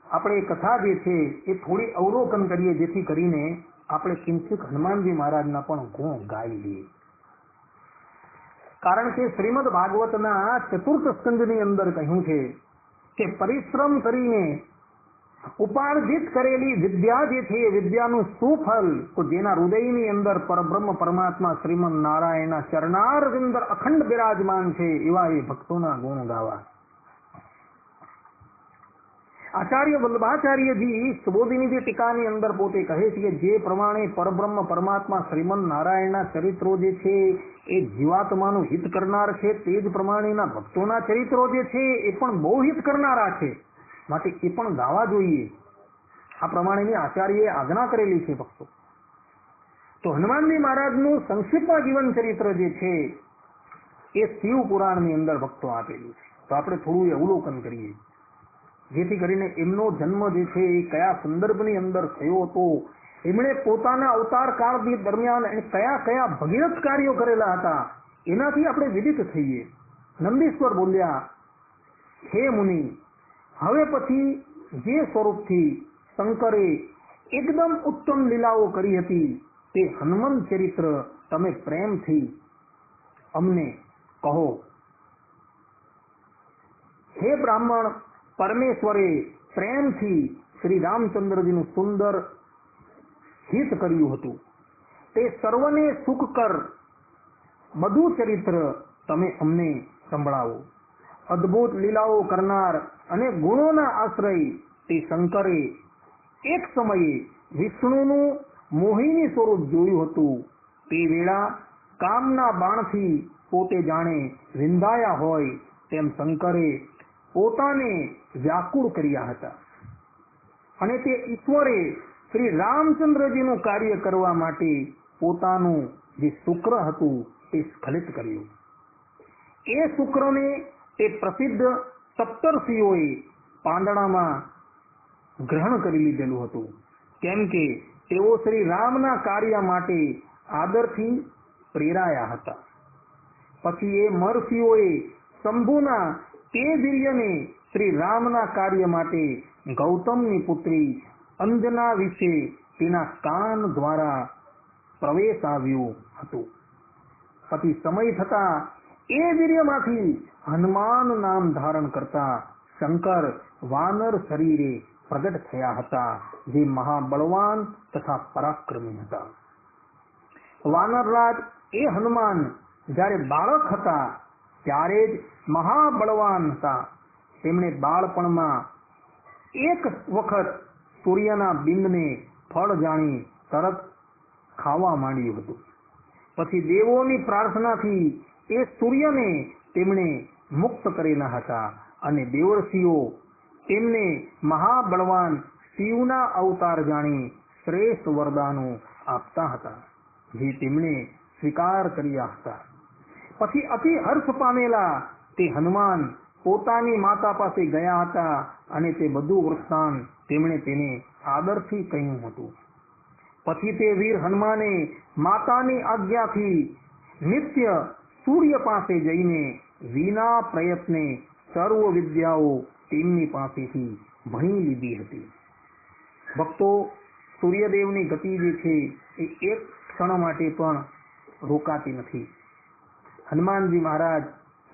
S1: આપણે એ કથા જે છે એ થોડી અવલોકન કરીએ, જેથી કરીને આપણે કિંચિત હનુમાનજી મહારાજના પણ ગુણ ગાઈ લઈએ. કારણ કે શ્રીમદ ભાગવતના ચતુર્થ સ્કંદની અંદર કહ્યું છે કે પરિશ્રમ કરીને ઉપાર્જિત કરેલી વિદ્યા જે છે એ વિદ્યાનું સુફળ તો જેના હૃદયની અંદર પરબ્રહ્મ પરમાત્મા શ્રીમદ નારાયણના ચરણારવિંદ અખંડ બિરાજમાન છે એવા એ ભક્તોના ગુણ ગાવા. આચાર્ય વલ્લભાચાર્યજી સુબોધિનિધિ ટીકાની અંદર પોતે કહે છે કે જે પ્રમાણે પરબ્રહ્મ પરમાત્મા શ્રીમદ નારાયણના ચરિત્રો જે છે એ જીવાત્માનું હિત કરનાર છે, તે જ પ્રમાણેના ભક્તોના ચરિત્રો જે છે એ પણ બહુ હિત કરનારા છે, માટે એ પણ ગાવા જોઈએ. આ પ્રમાણેની આચાર્યએ આજ્ઞા કરેલી છે ભક્તો. તો હનુમાનજી મહારાજનું સંક્ષિપ્ત જીવન ચરિત્ર જે છે એ શિવ પુરાણની અંદર ભક્તો આપેલું છે. તો આપણે થોડું અવલોકન કરીએ, જેથી કરીને એમનો જન્મ જે છે એ કયા સંદર્ભની અંદર થયો હતો, એમણે પોતાના અવતાર કાળ દરમિયાન કયા કયા ભગીરથ કાર્યો કરેલા હતા, એનાથી આપણે વિદિત થઈએ. નંદીશ્વર બોલ્યા, હે મુનિ, હવે પછી જે સ્વરૂપથી શંકરે એકદમ ઉત્તમ લીલાઓ કરી હતી તે હનુમંત ચરિત્ર તમે પ્રેમથી અમને કહો. હે બ્રાહ્મણ, પરમેશ્વરે પ્રેમથી શ્રી રામચંદ્રજીનું સુંદર હિત કર્યું હતું, તે સર્વને સુખકર બધું ચરિત્ર તમે અમને સંભળાવો. અદ્ભુત લીલાઓ કરનાર અને ગુણોના આશ્રય તે શંકરે એક સમયે વિષ્ણુનું મોહિની સ્વરૂપ જોયું હતું. તે વેળા કામના બાણથી પોતે જાણે વિંધાયા હોય તેમ શંકરે પોતાને વ્યાકુળ કર્યા હતા અને તે ઈશ્વરે શ્રી રામચંદ્રજીનું કાર્ય કરવા માટે પોતાનું જે શુક્ર હતું તે સ્ખલિત કર્યું. એ શુક્રને તે પ્રસિદ્ધ સપ્તર્ષિઓએ પાંદડામાં ગ્રહણ કરી લીધેલું હતું, કેમ કે તેઓ શ્રી રામના કાર્ય માટે આદરથી પ્રેરાયા હતા. પછી એ મહર્ષિઓએ શંભુના તે વીર્યને શ્રી રામના કાર્ય માટે ગૌતમની પુત્રી અંજના વિશે તેના કાન દ્વારા પ્રવેશ આવ્યો હતો. પછી સમય થતા એ વીર્યમાંથી હનુમાન નામ ધારણ કરતા શંકર વાનર શરીરે પ્રગટ થયા હતા, જે મહાબળવાન તથા પરાક્રમી હતા. વાનરરાજ એ હનુમાન જ્યારે બાળક હતા ત્યારે જ મહાબળવાન હતા. તેમણે બાળપણમાં એક વખત સૂર્યના બિંબને ફળ જાણી તરત ખાવા માંડ્યું હતું. પછી દેવોની પ્રાર્થનાથી એ સૂર્યને તેમણે મુક્ત કરેલા હતા અને દેવર્ષિઓ તેમને મહાબળવાન શિવના અવતાર જાણી શ્રેષ્ઠ વરદાનો આપતા હતા, જે તેમણે સ્વીકાર કર્યા હતા. પછી અતિ હર્ષ પામેલા તે હનુમાન પોતાની માતા પાસે ગયા હતા અને તે બધું વૃત્તાંત તેમણે તેને આદરથી કહ્યું હતું. પછી તે વીર હનુમાને માતાની આજ્ઞાથી નિત્ય સૂર્ય પાસે જઈને વિના પ્રયત્ને સર્વ વિદ્યાઓ તેમની પાસેથી ભણી લીધી હતી. ભક્તો, સૂર્યદેવની ગતિ જે છે એ એક ક્ષણ માટે પણ રોકાતી નથી. હનુમાનજી મહારાજ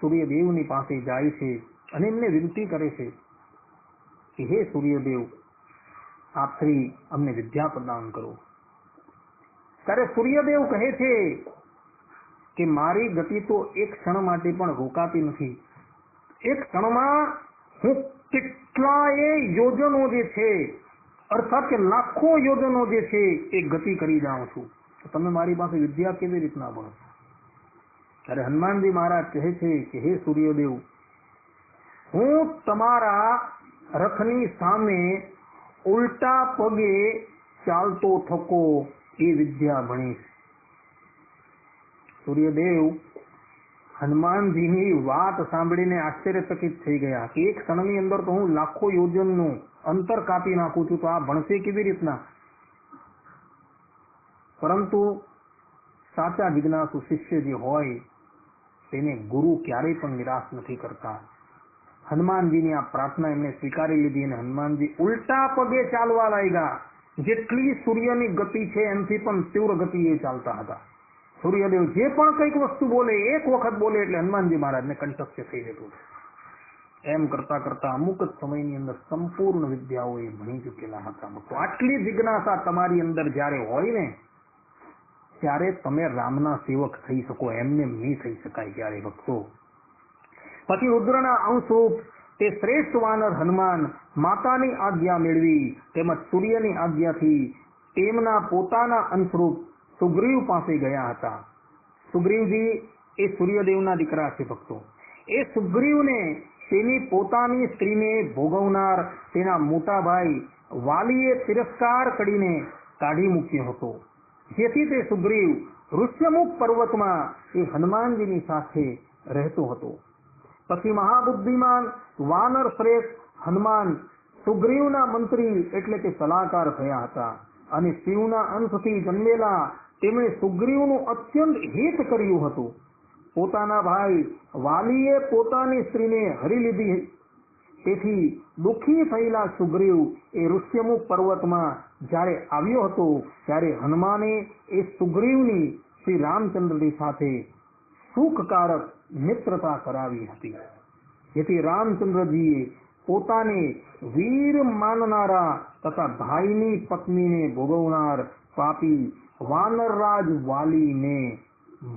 S1: સૂર્યદેવની પાસે જાય છે અને એમને વિનંતી કરે છે કે હે સૂર્યદેવ, આપ શ્રી અમને વિદ્યા પ્રદાન કરો. ત્યારે સૂર્યદેવ કહે છે કે મારી ગતિ તો એક ક્ષણ માટે પણ રોકાતી નથી. એક ક્ષણમાં હું કેટલાય યોજનો જે છે, અર્થાત કે લાખો યોજનો જે છે એ ગતિ કરી જાઉં છું. તો તમે મારી પાસે વિદ્યા કેવી રીતના ભણો? ત્યારે હનુમાનજી મહારાજ કહે છે કે હે સૂર્યદેવ, હું તમારા રથની સામે ઉલટા પગે ચાલતો થકો એ વિદ્યા ભણીશ. સૂર્યદેવ હનુમાનજીની વાત સાંભળીને આશ્ચર્યચકિત થઈ ગયા કે એક ક્ષણની અંદર તો હું લાખો યોજનનું અંતર કાપી નાખું છું, તો આ ભણશે કેવી રીતના? પરંતુ સાચા જિજ્ઞાસુ શિષ્ય જે હોય તેને ગુરુ ક્યારેય પણ નિરાશ નથી કરતા. હનુમાનજીની આ પ્રાર્થના એમને સ્વીકારી લીધી અને હનુમાનજી ઉલટા પગે ચાલવા લાગ્યા. જેટલી સૂર્યની ગતિ છે એમથી પણ તીવ્ર ગતિએ ચાલતા હતા. સૂર્યદેવ જે પણ કંઈક વસ્તુ બોલે, એક વખત બોલે એટલે હનુમાનજી મહારાજને કંઠસ્થ થઈ જતું. એમ કરતા કરતા અમુક જ સમયની અંદર સંપૂર્ણ વિદ્યાઓ એ ભણી ચૂકેલા હતા. તો આટલી જિજ્ઞાસા તમારી અંદર જ્યારે હોય ને ત્યારે તમે રામના સેવક થઈ શકો, એમને નહીં થઈ શકાય ત્યારે ભક્તો. પછી રુદ્રના અંશરૂપ તે શ્રેષ્ઠ વાનર હનુમાન માતાની આજ્ઞા મેળવી તેમજ સૂર્યની આજ્ઞાથી તેમના પોતાના અંશરૂપ સુગ્રીવ પાસે ગયા હતા. સુગ્રીવજી એ સૂર્યદેવના દીકરા છે ભક્તો. એ સુગ્રીવને તેની પોતાની સ્ત્રીને ભોગવનાર તેના મોટા ભાઈ વાલીએ તિરસ્કાર કરીને કાઢી મૂક્યો હતો. જેથી તે સુગ્રીવ ઋષ્યમુખ પર્વતમાં એ હનુમાનજીની સાથે રહેતો હતો. પછી મહાબુદ્ધિમાન વાનર શ્રેષ્ઠ હનુમાન સુગ્રીવના મંત્રી એટલે કે સલાહકાર થયા હતા અને શિવના અંશથી જન્મેલા તેમણે સુગ્રીવનું અત્યંત હિત કર્યું હતું. પોતાના ભાઈ વાલીએ પોતાની સ્ત્રીને હરી લીધી, તેથી દુઃખી થયેલા સુગ્રીવ એ ઋષ્યમુખ પર્વતમાં જ્યારે આવ્યો હતો ત્યારે હનુમાને એ સુગ્રીવની શ્રી રામચંદ્રની સાથે સુખકારક મિત્રતા કરાવી હતી. જેથી રામચંદ્રજીએ પોતાને વીર માનનારા તથા ભાઈની પત્નીને ભોગવનાર પાપી વાનરરાજ વાલીને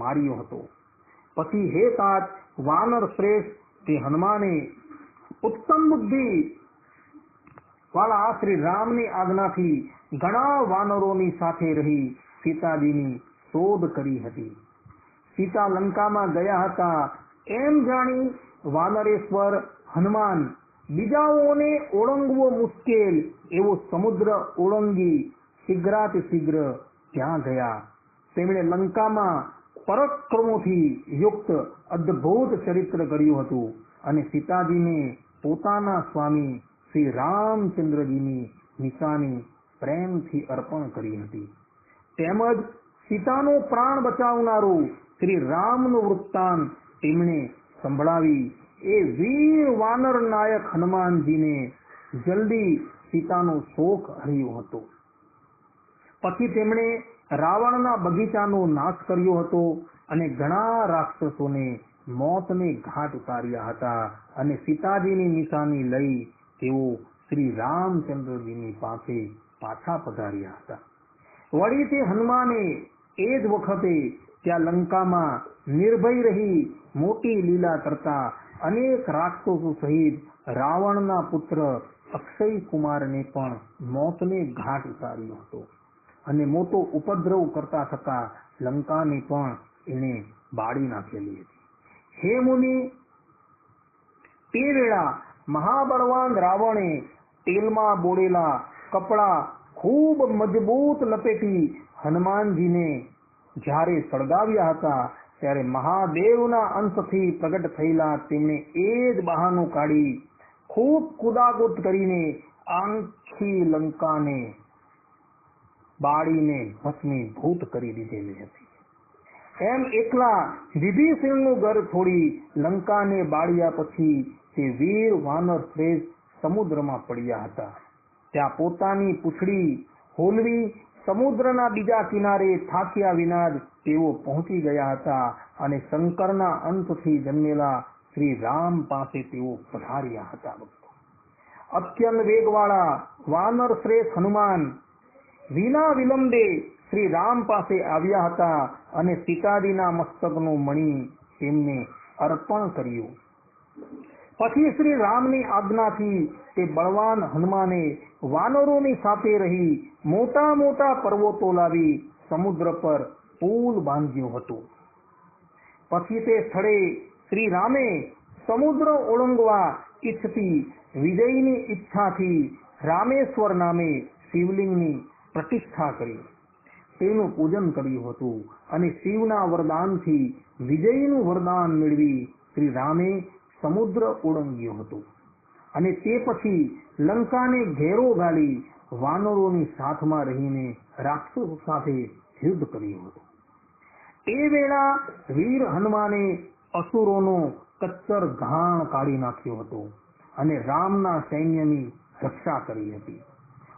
S1: માર્યો હતો. પછી હે તાત વાનર શ્રેષ્ઠ તે હનુમાને ઉત્તમ બુદ્ધિ વાળા શ્રી રામની આજ્ઞાથી ઘણા વાનરોની સાથે રહી સીતાજીની શોધ કરી હતી. સીતા લંકામાં ગયા હતા એમ જાણી વાનરેશ્વર હનુમાન બીજાઓને ઓળંગવો મુશ્કેલ એવો સમુદ્ર ઓળંગી શીઘ્રાતિશીઘ્ર ત્યાં ગયા. તેમણે લંકામાં પરાક્રમોથી યુક્ત અદ્ભુત ચરિત્ર કર્યું હતું અને સીતાજીને પોતાના સ્વામી શ્રી રામચંદ્રજીની નિશાની પ્રેમથી અર્પણ કરી હતી. તેમજ સીતાનો પ્રાણ બચાવનારું શ્રી રામનું વૃત્તાંત તેમણે સંભળાવી એ વીર વાનર નાયક હનુમાનજીને જલ્દી સીતાનો શોક હર્યો હતો. પછી તેમણે રાવણના બગીચાનો નાશ કર્યો હતો અને ઘણા રાક્ષસોને મોતને ઘાટ ઉતાર્યા હતા અને સીતાજીની નિશાની લઈ તેઓ શ્રી રામચંદ્રજીની પાસે પાછા પધાર્યા હતા. વળી તે હનુમાને એ જ વખતે ત્યાં લંકામાં નિર્ભય રહી મોટી લીલા કરતા અનેક રાક્ષસો સહિત રાવણના પુત્ર અક્ષય કુમારને પણ મોતને ઘાટ ઉતાર્યો હતો અને મોટો ઉપદ્રવ કરતા થતા લંકાને પણ એને બાળી નાખેલી હતી. હે મુનિ, તે વેળા મહાબળવાન રાવણે તેલમાં બોળેલા કપડા ખૂબ મજબૂત લપેટી હનુમાનજીને જ્યારે સળગાવ્યા હતા ત્યારે મહાદેવના અંશથી પ્રગટ થયેલા તેમણે એ જ બહાનો કાઢી ખૂબ કુદાકુદ કરીને આખી લંકાને બાળીને ભસ્મીભૂત કરી દીધેલી હતી. એમ એકલા વિભીષણનું ઘર છોડી લંકાને બાળ્યા પછી તે વીર વાનર શ્રેષ્ઠ સમુદ્રમાં પડ્યા હતા. ત્યાં પોતાની પૂંછડી હોલવી સમુદ્રના બીજા કિનારે થાક્યા વિના જ તેઓ પહોંચી ગયા હતા અને શંકરના અંશથી જન્મેલા શ્રી રામ પાસે તેઓ પધાર્યા હતા. અત્યંત વેગવાળા વાનર શ્રેષ્ઠ હનુમાન વિના વિલંબે શ્રી રામ પાસે આવ્યા હતા અને સીતાજીના મસ્તકનો મણિ તેમને અર્પણ કર્યું. પછી શ્રી રામની આજ્ઞાથી તે બળવાન હનુમાને વાનરોની સાથે રહી મોટા મોટા પર્વતો લાવી સમુદ્ર પર પુલ બાંધ્યો હતો. પછી તે સ્થળે શ્રી રામે સમુદ્ર ઓળંગવા ઈચ્છતી વિજયની ઈચ્છાથી રામેશ્વર નામે શિવલિંગની પ્રતિષ્ઠા કરી તેનું પૂજન કર્યું હતું અને શિવના વરદાનથી વિજયનું વરદાન મેળવી શ્રી રામે સમુદ્ર ઓળંગ્યો હતો અને તે પછી લંકાને ઘેરો ગાળી વાનરોની સાથમાં રહીને રાક્ષસો સાથે યુદ્ધ કર્યું હતું. એ વેળા વીર હનુમાને અસુરોનો કચ્ચર ઘાણ કાઢી નાખ્યો હતો અને રામના સૈન્યની રક્ષા કરી હતી.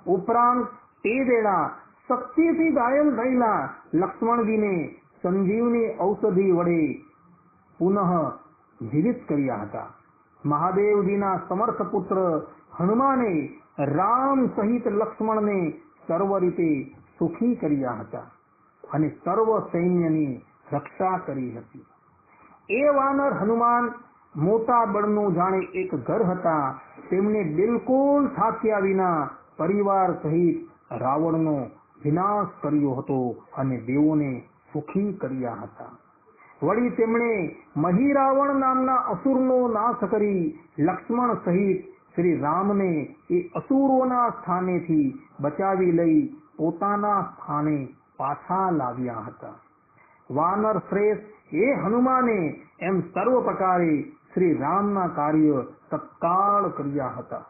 S1: ઉપરાંત તે વેળા શક્તિથી ઘાયલ થયેલા લક્ષ્મણજીને સંજીવની ઔષધિ વડે પુનઃ જીવિત કર્યા હતા. મહાદેવજીના સમર્થ પુત્ર હનુમાને રામ સહિત લક્ષ્મણને સર્વ રીતે સુખી કર્યા હતા અને સર્વ સૈન્યની રક્ષા કરી હતી. એ વાનર હનુમાન મોટા બળનો જાણે એક ઘર હતા. તેમને બિલકુલ થાક્યા વિના પરિવાર સહિત રાવણનો વિનાશ કર્યો હતો અને દેવોને સુખી કર્યા હતા. વળી તેમણે મહીરાવણ નામના અસુરનો નાશ કરી લક્ષ્મણ સહિત શ્રી રામને એ અસુરોના સ્થાનેથી બચાવી લઈ પોતાના સ્થાને પાછા લાવ્યા હતા. વાનર શ્રેષ્ઠ એ હનુમાને એમ સર્વ પ્રકારે શ્રી રામના કાર્ય તત્કાળ કર્યા હતા.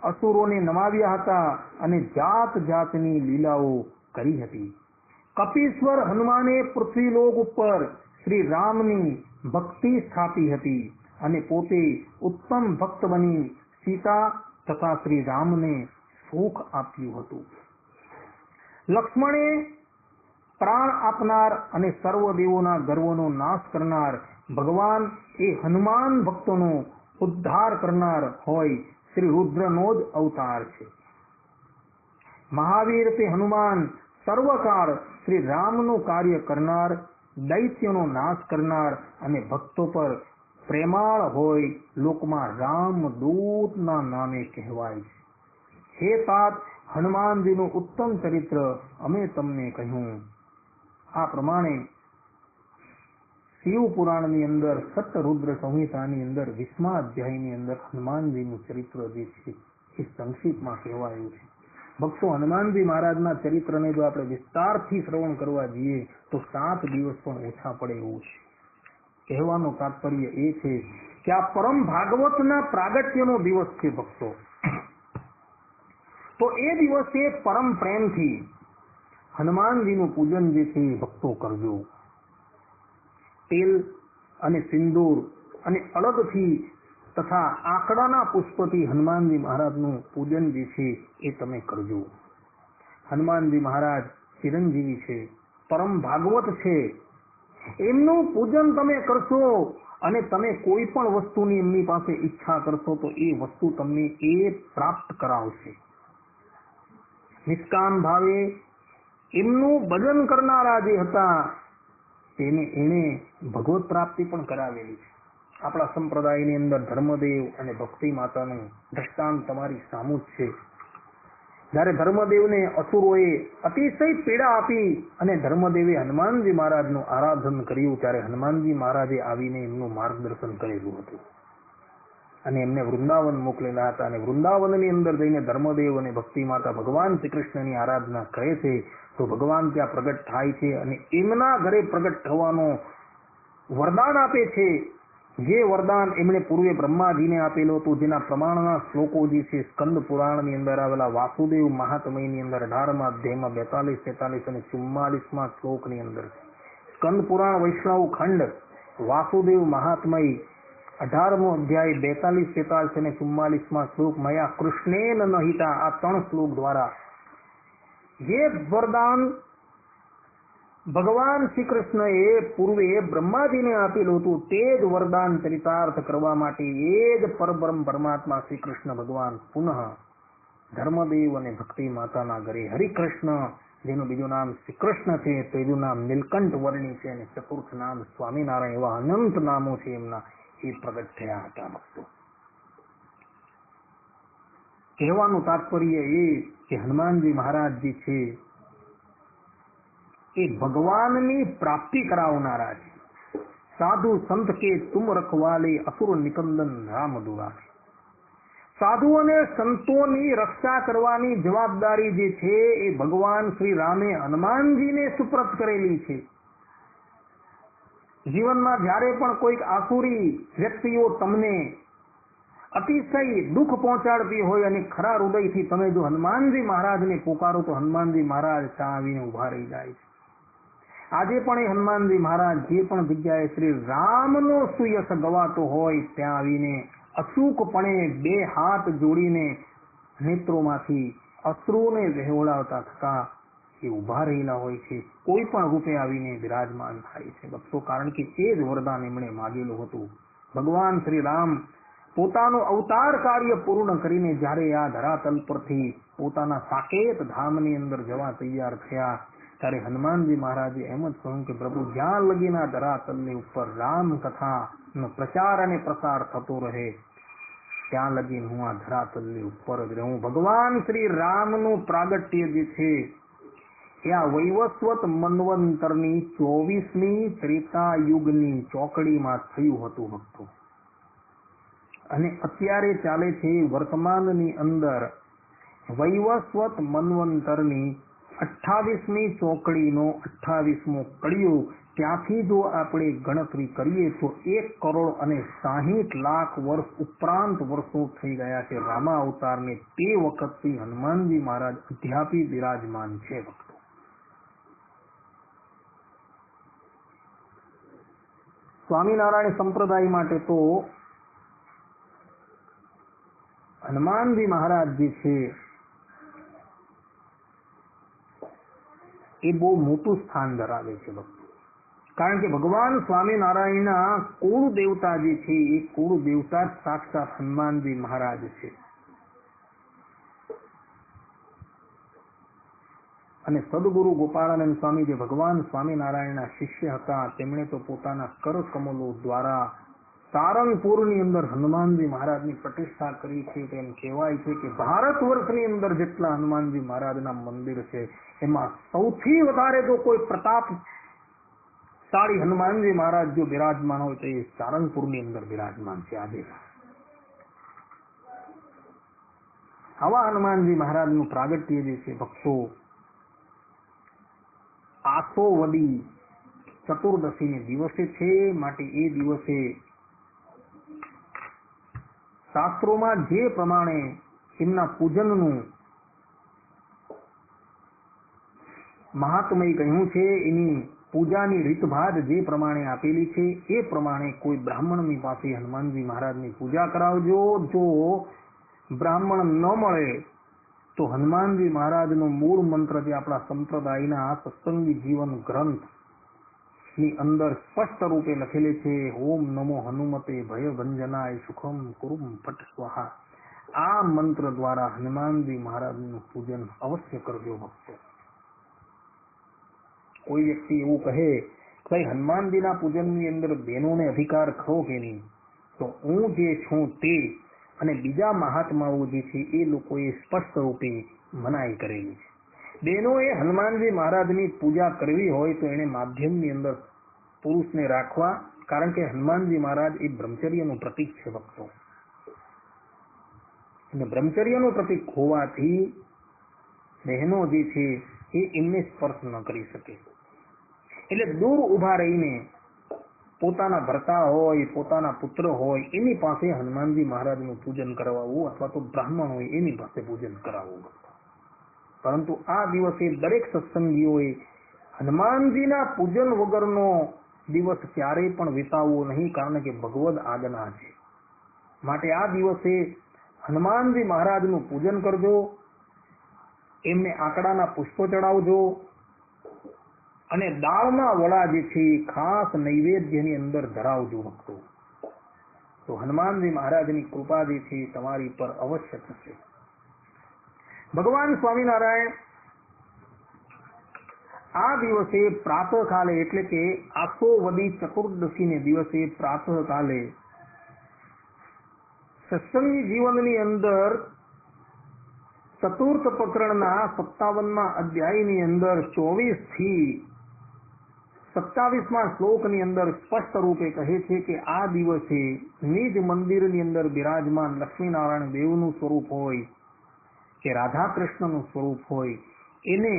S1: અસુરોને નમાવ્યા હતા અને જાત જાતની લીલાઓ કરી હતી. કપીશ્વર હનુમાને પૃથ્વીલોક ઉપર શ્રી રામની ભક્તિ સ્થાપી હતી અને પોતે ઉત્તમ ભક્ત બની સીતા તથા શ્રી રામને સુખ આપ્યું હતું. લક્ષ્મણે પ્રાણ આપનાર અને સર્વ દેવોના ગર્વનો નાશ કરનાર ભગવાન એ હનુમાન ભક્તોનો ઉદ્ધાર કરનાર હોય શ્રી રુદ્રનો જ અવતાર છે. મહાવીર તે હનુમાન સર્વકાળ શ્રી રામનું કાર્ય કરનાર, દૈત્યનો નાશ કરનાર અને ભક્તો પર પ્રેમાળ હોય લોકમાં રામદૂતના નામે કહેવાય છે. હે તાત, હનુમાનજીનું ઉત્તમ ચરિત્ર અમે તમને કહ્યું. આ પ્રમાણે શિવ પુરાણની અંદર સતરુદ્ર સંહિતાની અંદર 20મા અધ્યાયની અંદર હનુમાનજીનું ચરિત્ર જે છે એ સંક્ષિપ્તમાં કહેવાયું છે. ભક્તો, હનુમાનજી મહારાજના ચરિત્રને જો આપણે વિસ્તારથી શ્રવણ કરવા જઈએ તો 7 દિવસ પણ ઓછા પડે એવું છે. કહેવાનું તાત્પર્ય એ છે કે આ પરમ ભાગવતના પ્રાગટ્યનો દિવસ છે ભક્તો. તો એ દિવસે પરમ પ્રેમથી હનુમાનજીનું પૂજન જે છે એ ભક્તો કરજો. તેલ અને સિંદૂર અને અળગથી તથા આંકડાના પુષ્પથી હનુમાનજી મહારાજનું પૂજન જે છે એ તમે કરજો. હનુમાનજી મહારાજ ચિરંજીવી છે, પરમ ભાગવત છે. એમનું પૂજન તમે કરશો અને તમે કોઈ પણ વસ્તુની એમની પાસે ઈચ્છા કરશો તો એ વસ્તુ તમને એ પ્રાપ્ત કરાવશે. નિષ્કામ ભાવે એમનું ભજન કરનારા જે હતા એને ભગવત પ્રાપ્તિ પણ કરાવેલી છે. આપણા સંપ્રદાયની અંદર ધર્મદેવ અને ભક્તિ માતાનું દ્રષ્ટાંત તમારી સામું જ છે. જ્યારે ધર્મદેવને અસુરોએ અતિશય પીડા આપી અને ધર્મદેવે હનુમાનજી મહારાજનું આરાધન કર્યું ત્યારે હનુમાનજી મહારાજે આવીને એમનું માર્ગદર્શન કરેલું હતું અને એમને વૃંદાવન મોકલેલા હતા. અને વૃંદાવનની અંદર જઈને ધર્મદેવ અને ભક્તિ માતા ભગવાન શ્રી કૃષ્ણની આરાધના કરે છે તો ભગવાન ત્યાં પ્રગટ થાય છે અને એમના ઘરે પ્રગટ થવાનો વરદાન આપે છે. જે વરદાન એમણે પૂર્વે બ્રહ્માજીને આપેલું હતું, જેના પ્રમાણના શ્લોકો જે છે સ્કંદ પુરાણની અંદર આવેલા વાસુદેવ મહાત્મયની અંદર 18મા અધ્યાયમાં 42, 43 અને 44મા શ્લોકની અંદર છે. સ્કંદ પુરાણ વૈષ્ણવ ખંડ વાસુદેવ મહાત્મય 18મો અધ્યાય 42, 43 અને 44મા શ્લોક મયા કૃષ્ણેન નહિતા, આ 3 શ્લોક દ્વારા જે વરદાન ભગવાન શ્રી કૃષ્ણએ પૂર્વે બ્રહ્માજીને આપેલું હતું તે જ વરદાન ચરિતાર્થ કરવા માટે એ જ પરબ્રહ્મ પરમાત્મા શ્રી કૃષ્ણ ભગવાન પુનઃ ધર્મદેવ અને ભક્તિ માતાના ઘરે હરિકૃષ્ણ, જેનું બીજું નામ શ્રી કૃષ્ણ છે, ત્રીજું નામ નીલકંઠ વર્ણી છે અને ચતુર્થ નામ સ્વામિનારાયણ, એવા અનંત નામો છે એમના, એ પ્રગટ થયા હતા. ભક્તો, કહેવાનું તાત્પર્ય એ કે હનુમાનજી મહારાજ જે છે એ ભગવાનની પ્રાપ્તિ કરાવનારા છે. સાધુ સંત કે તુમ રખવાલે અસુર નિકંદન રામ દુરારે. સાધુ અને સંતોની રક્ષા કરવાની જવાબદારી જે છે એ ભગવાન શ્રી રામે હનુમાનજીને સુપ્રત કરેલી છે. જીવનમાં જ્યારે પણ કોઈક આસુરી વ્યક્તિઓ તમને અતિશય દુઃખ પહોંચાડતી હોય અને ખરા હૃદયથી તમે જો હનુમાનજી મહારાજને પુકારો તો હનુમાનજી મહારાજ ત્યાં આવીને ઉભા રહી જાય છે. આજે પણ એ હનુમાનજી મહારાજ જે પણ જગ્યાએ શ્રી રામનો સુયશ ગવાતો હોય ત્યાં આવીને અચૂકપણે બે હાથ જોડીને નેત્રોમાંથી અશ્રુને વહેવડાવતા થતા એ ઉભા રહેલા હોય છે. કોઈ પણ રૂપે આવીને વિરાજમાન થાય છે ભક્તો, કારણ કે એ જ વરદાન એમણે માગેલું હતું. ભગવાન શ્રી રામ પોતાનું અવતાર કાર્ય પૂર્ણ કરીને જ્યારે આ ધરાતલ પરથી પોતાના સાકેત ધામની અંદર જવા તૈયાર થયા ત્યારે હનુમાનજી મહારાજે એમ જ કહ્યું કે પ્રભુ જ્યાં લગીના ધરાતલની ઉપર રામ કથાનો પ્રચાર અને પ્રસાર થતો રહે ત્યાં લગીન હું આ ધરાતલની ઉપર જ રહું. ભગવાન શ્રી રામનું પ્રાગટ્ય જે છે એ આ વૈવસ્વત મન્વંતરની 24મી ત્રેતા યુગની ચોકડીમાં થયું હતું ભક્તો, અને અત્યારે ચાલે છે વર્તમાનની અંદર વૈવસ્વત મન્વંતરની 28મી ચોકડીનો 28મો કડિયો. ત્યાંથી જો આપણે ગણતરી કરીએ તો 1,60,00,000 વર્ષ ઉપરાંત વર્ષો થઈ ગયા છે રામા અવતારને. તે વખતથી હનુમાનજી મહારાજ અધ્યાપી બિરાજમાન છે ભક્તો. સ્વામિનારાયણ સંપ્રદાય માટે તો હનુમાનજી મહારાજ જે છે એ બહુ મોટું સ્થાન ધરાવે છે ભક્તો, કારણ કે ભગવાન સ્વામિનારાયણના કુળ દેવતા જે છે એ કુળ દેવતા સાક્ષાત હનુમાનજી મહારાજ છે. અને સદગુરુ ગોપાળાનંદ સ્વામી જે ભગવાન સ્વામિનારાયણના શિષ્ય હતા તેમણે તો પોતાના કરકમલો દ્વારા સારંગપુરની અંદર હનુમાનજી મહારાજની પ્રતિષ્ઠા કરી છે. તેમ કહેવાય છે કે ભારત વર્ષની અંદર જેટલા હનુમાનજી મહારાજના મંદિર છે એમાં સૌથી વધારે જો કોઈ પ્રતાપશાળી હનુમાનજી મહારાજ જો બિરાજમાન હોય તો એ સારંગપુરની અંદર બિરાજમાન છે. આજે આવા હનુમાનજી મહારાજનું પ્રાગટ્ય જે છે ભક્તો આસોવદી ચતુર્દશીને દિવસે છે. માટે એ દિવસે શાસ્ત્રોમાં જે પ્રમાણે એમના પૂજનનું મહાત્મય કહ્યું છે, એની પૂજાની રીતભાત જે પ્રમાણે આપેલી છે એ પ્રમાણે કોઈ બ્રાહ્મણની પાસે હનુમાનજી મહારાજની પૂજા કરાવજો. જો બ્રાહ્મણ ન મળે તો હનુમાનજી મહારાજનો મૂળ મંત્ર જે આપણા સંપ્રદાયના સત્સંગી જીવન ગ્રંથ ની અંદર સ્પષ્ટ રૂપે લખેલી છે, ઓમ નમો હનુમતે ભય ભંજનાય સુખમ કુરુમ પટ સ્વાહા. આ મંત્ર દ્વારા હનુમાનજી મહારાજનું પૂજન અવશ્ય કરજો ભક્તો. કોઈ વ્યક્તિ એવું કહે ભાઈ હનુમાનજીના પૂજનની અંદર બહેનોને અધિકાર ખરો કે નહીં, તો હું જે છું તે અને બીજા મહાત્માઓ જે છે એ લોકોએ સ્પષ્ટ રૂપે મનાઈ કરેલી છે. બહેનોએ હનુમાનજી મહારાજની પૂજા કરવી હોય તો એને માધ્યમની અંદર પુરુષને રાખવા, કારણ કે હનુમાનજી મહારાજ એ બ્રહ્મચર્યનું પ્રતીક છે ભક્તો. અને બ્રહ્મચર્યનું પ્રતીક હોવાથી બહેનો જે છે એ એમને સ્પર્શ ન કરી શકે. એટલે દૂર ઉભા રહીને પોતાના ભર્તા હોય પોતાના પુત્ર હોય એની પાસે હનુમાનજી મહારાજનું પૂજન કરાવવું, અથવા તો બ્રાહ્મણ હોય એની પાસે પૂજન કરાવવું. પરંતુ આ દિવસે દરેક સત્સંગીઓએ હનુમાનજીના પૂજન વગરનો દિવસ ક્યારેય પણ વિતાવવો નહીં, કારણ કે ભગવદ આજ્ઞા છે. માટે આ દિવસે હનુમાનજી મહારાજનું પૂજન કરજો, એમને આંકડાના પુષ્પો ચડાવજો અને દાળના વડા જે છે ખાસ નૈવેદ્યની અંદર ધરાવજો ભક્તો. તો હનુમાનજી મહારાજની કૃપા જે છે તમારી પર અવશ્ય થશે. ભગવાન સ્વામિનારાયણ આ દિવસે પ્રાતઃકાલે એટલે કે આસોવદી ચતુર્દશીને દિવસે પ્રાતઃકાલે સત્સંગી જીવનની અંદર ચતુર્થ પ્રકરણના 57મા અધ્યાયની અંદર 24 થી 27મા શ્લોકની અંદર સ્પષ્ટ રૂપે કહે છે કે આ દિવસે નિજ મંદિરની અંદર બિરાજમાન લક્ષ્મીનારાયણ દેવનું સ્વરૂપ હોય કે રાધા કૃષ્ણનું સ્વરૂપ હોય એને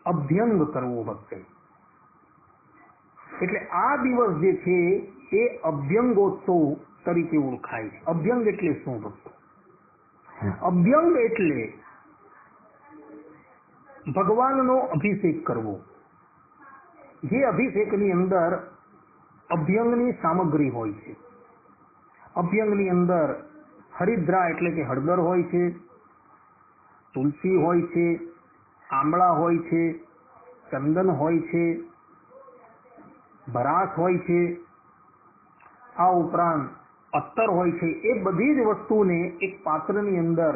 S1: અભ્યંગ કરવો ભક્તે. એટલે આ દિવસ જે છે એ અભ્યંગોત્સવ તરીકે ઓળખાય છે. અભ્યંગ એટલે શું ભક્તો? અભ્યંગ એટલે ભગવાનનો અભિષેક કરવો. જે અભિષેકની અંદર અભ્યંગની સામગ્રી હોય છે. અભ્યંગની અંદર હરિદ્રા એટલે કે હળદર હોય છે, તુલસી હોય છે, આંબળા હોય છે, ચંદન હોય છે, ભરાસ હોય છે, આ ઉપરાંત અત્તર હોય છે. એ બધી જ વસ્તુને એક પાત્રની અંદર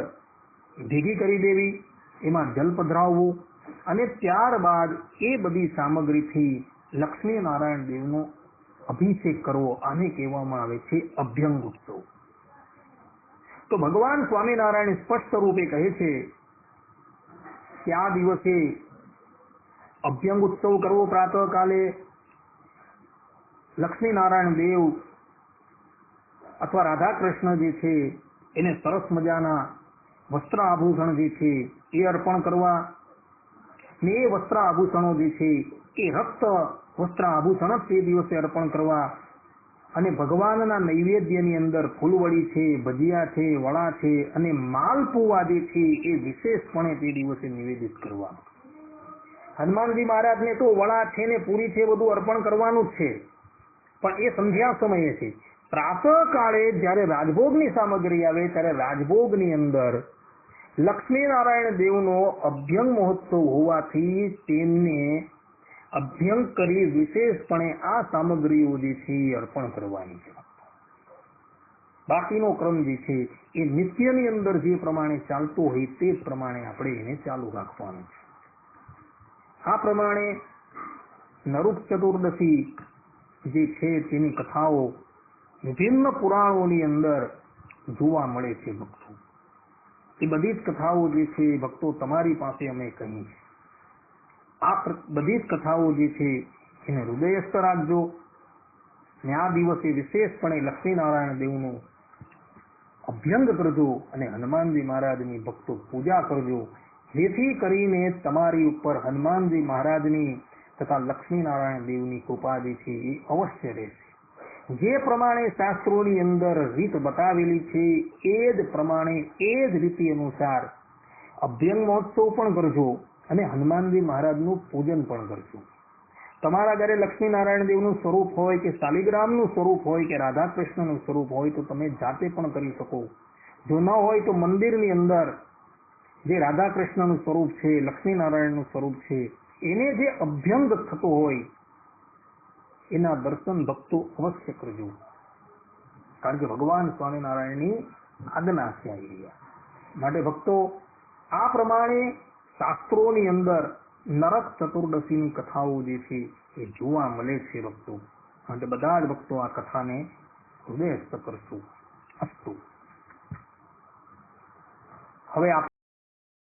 S1: ભેગી કરી દેવી, એમાં જલ પધરાવવું અને ત્યારબાદ એ બધી સામગ્રીથી લક્ષ્મી નારાયણ દેવનો અભિષેક કરવો. આને કહેવામાં આવે છે અભ્યંગ ઉત્સવ. તો ભગવાન સ્વામિનારાયણ સ્પષ્ટ રૂપે કહે છે કે આ દિવસે અભ્યંગ ઉત્સવ કરવો. પ્રાતઃકાલે લક્ષ્મી નારાયણ દેવ અથવા રાધા કૃષ્ણ જે છે એને સરસ મજાના વસ્ત્ર આભૂષણ જે છે એ અર્પણ કરવા. ને એ વસ્ત્ર આભૂષણો જે છે એ રક્ત વસ્ત્ર આભૂષણ જ તે દિવસે અર્પણ કરવા. અને ભગવાનના નૈવેદ્યની અંદર ફૂલવડી છે, ભજીયા છે, વડા છે અને માલપુવા જે છે એ વિશેષપણે તે દિવસે નિવેદિત કરવા. હનુમાનજી મહારાજને તો વડા છે ને પૂરી છે બધું અર્પણ કરવાનું જ છે, પણ એ સંધ્યા સમયે છે. પ્રાતઃકાળે જ્યારે રાજભોગની સામગ્રી આવે ત્યારે રાજભોગની અંદર લક્ષ્મી નારાયણ દેવનો અભ્યંગ મહોત્સવ હોવાથી તેમને અભ્યંગ કરી વિશેષપણે આ સામગ્રીઓ જે છે એ અર્પણ કરવાની છે. બાકીનો ક્રમ જે છે એ નિત્યની અંદર જે પ્રમાણે ચાલતો હોય તે જ પ્રમાણે આપણે એને ચાલુ રાખવાનું છે. આ પ્રમાણે નરુક ચતુર્દશી જે છે તેની કથાઓ વિભિન્ન પુરાણોની અંદર જોવા મળે છે ભક્તો. એ બધી જ કથાઓ જે છે ભક્તો તમારી પાસે અમે કહી છે. આ બધી જ કથાઓ જે છે એને હૃદયસ્થ રાખજો ને આ દિવસે વિશેષપણે લક્ષ્મીનારાયણ દેવનું અભ્યંગ કરજો અને હનુમાનજી મહારાજની ભક્તો પૂજા કરજો, જેથી કરીને તમારી ઉપર હનુમાનજી મહારાજની તથા લક્ષ્મીનારાયણ દેવની કૃપા જે છે એ અવશ્ય રહેશે. જે પ્રમાણે શાસ્ત્રોની અંદર રીત બતાવેલી છે એ જ પ્રમાણે એ જ રીતિ અનુસાર અભ્યંગ મહોત્સવ પણ કરજો અને હનુમાનજી મહારાજનું પૂજન પણ કરજો. તમારા ઘરે લક્ષ્મીનારાયણ દેવનું સ્વરૂપ હોય કે શાલિગ્રામનું સ્વરૂપ હોય કે રાધા કૃષ્ણનું સ્વરૂપ હોય તો તમે જાતે પણ કરી શકો. જો ન હોય તો મંદિરની અંદર જે રાધા કૃષ્ણનું સ્વરૂપ છે, લક્ષ્મીનારાયણનું સ્વરૂપ છે, એને જે અભ્યંગ થતો હોય એના દર્શન ભક્તો અવશ્ય કરજો. કારણ કે ભગવાન સ્વામિનારાયણની આજ્ઞા છે આવી રહ્યા. માટે ભક્તો આ પ્રમાણે શાસ્ત્રોની અંદર નરક ચતુર્દશીની કથાઓ જે છે એ જોવા મળે છે ભક્તો. માટે બધા જ ભક્તો આ કથાને હૃદયસ્થ કરશું. અસ્તુ. હવે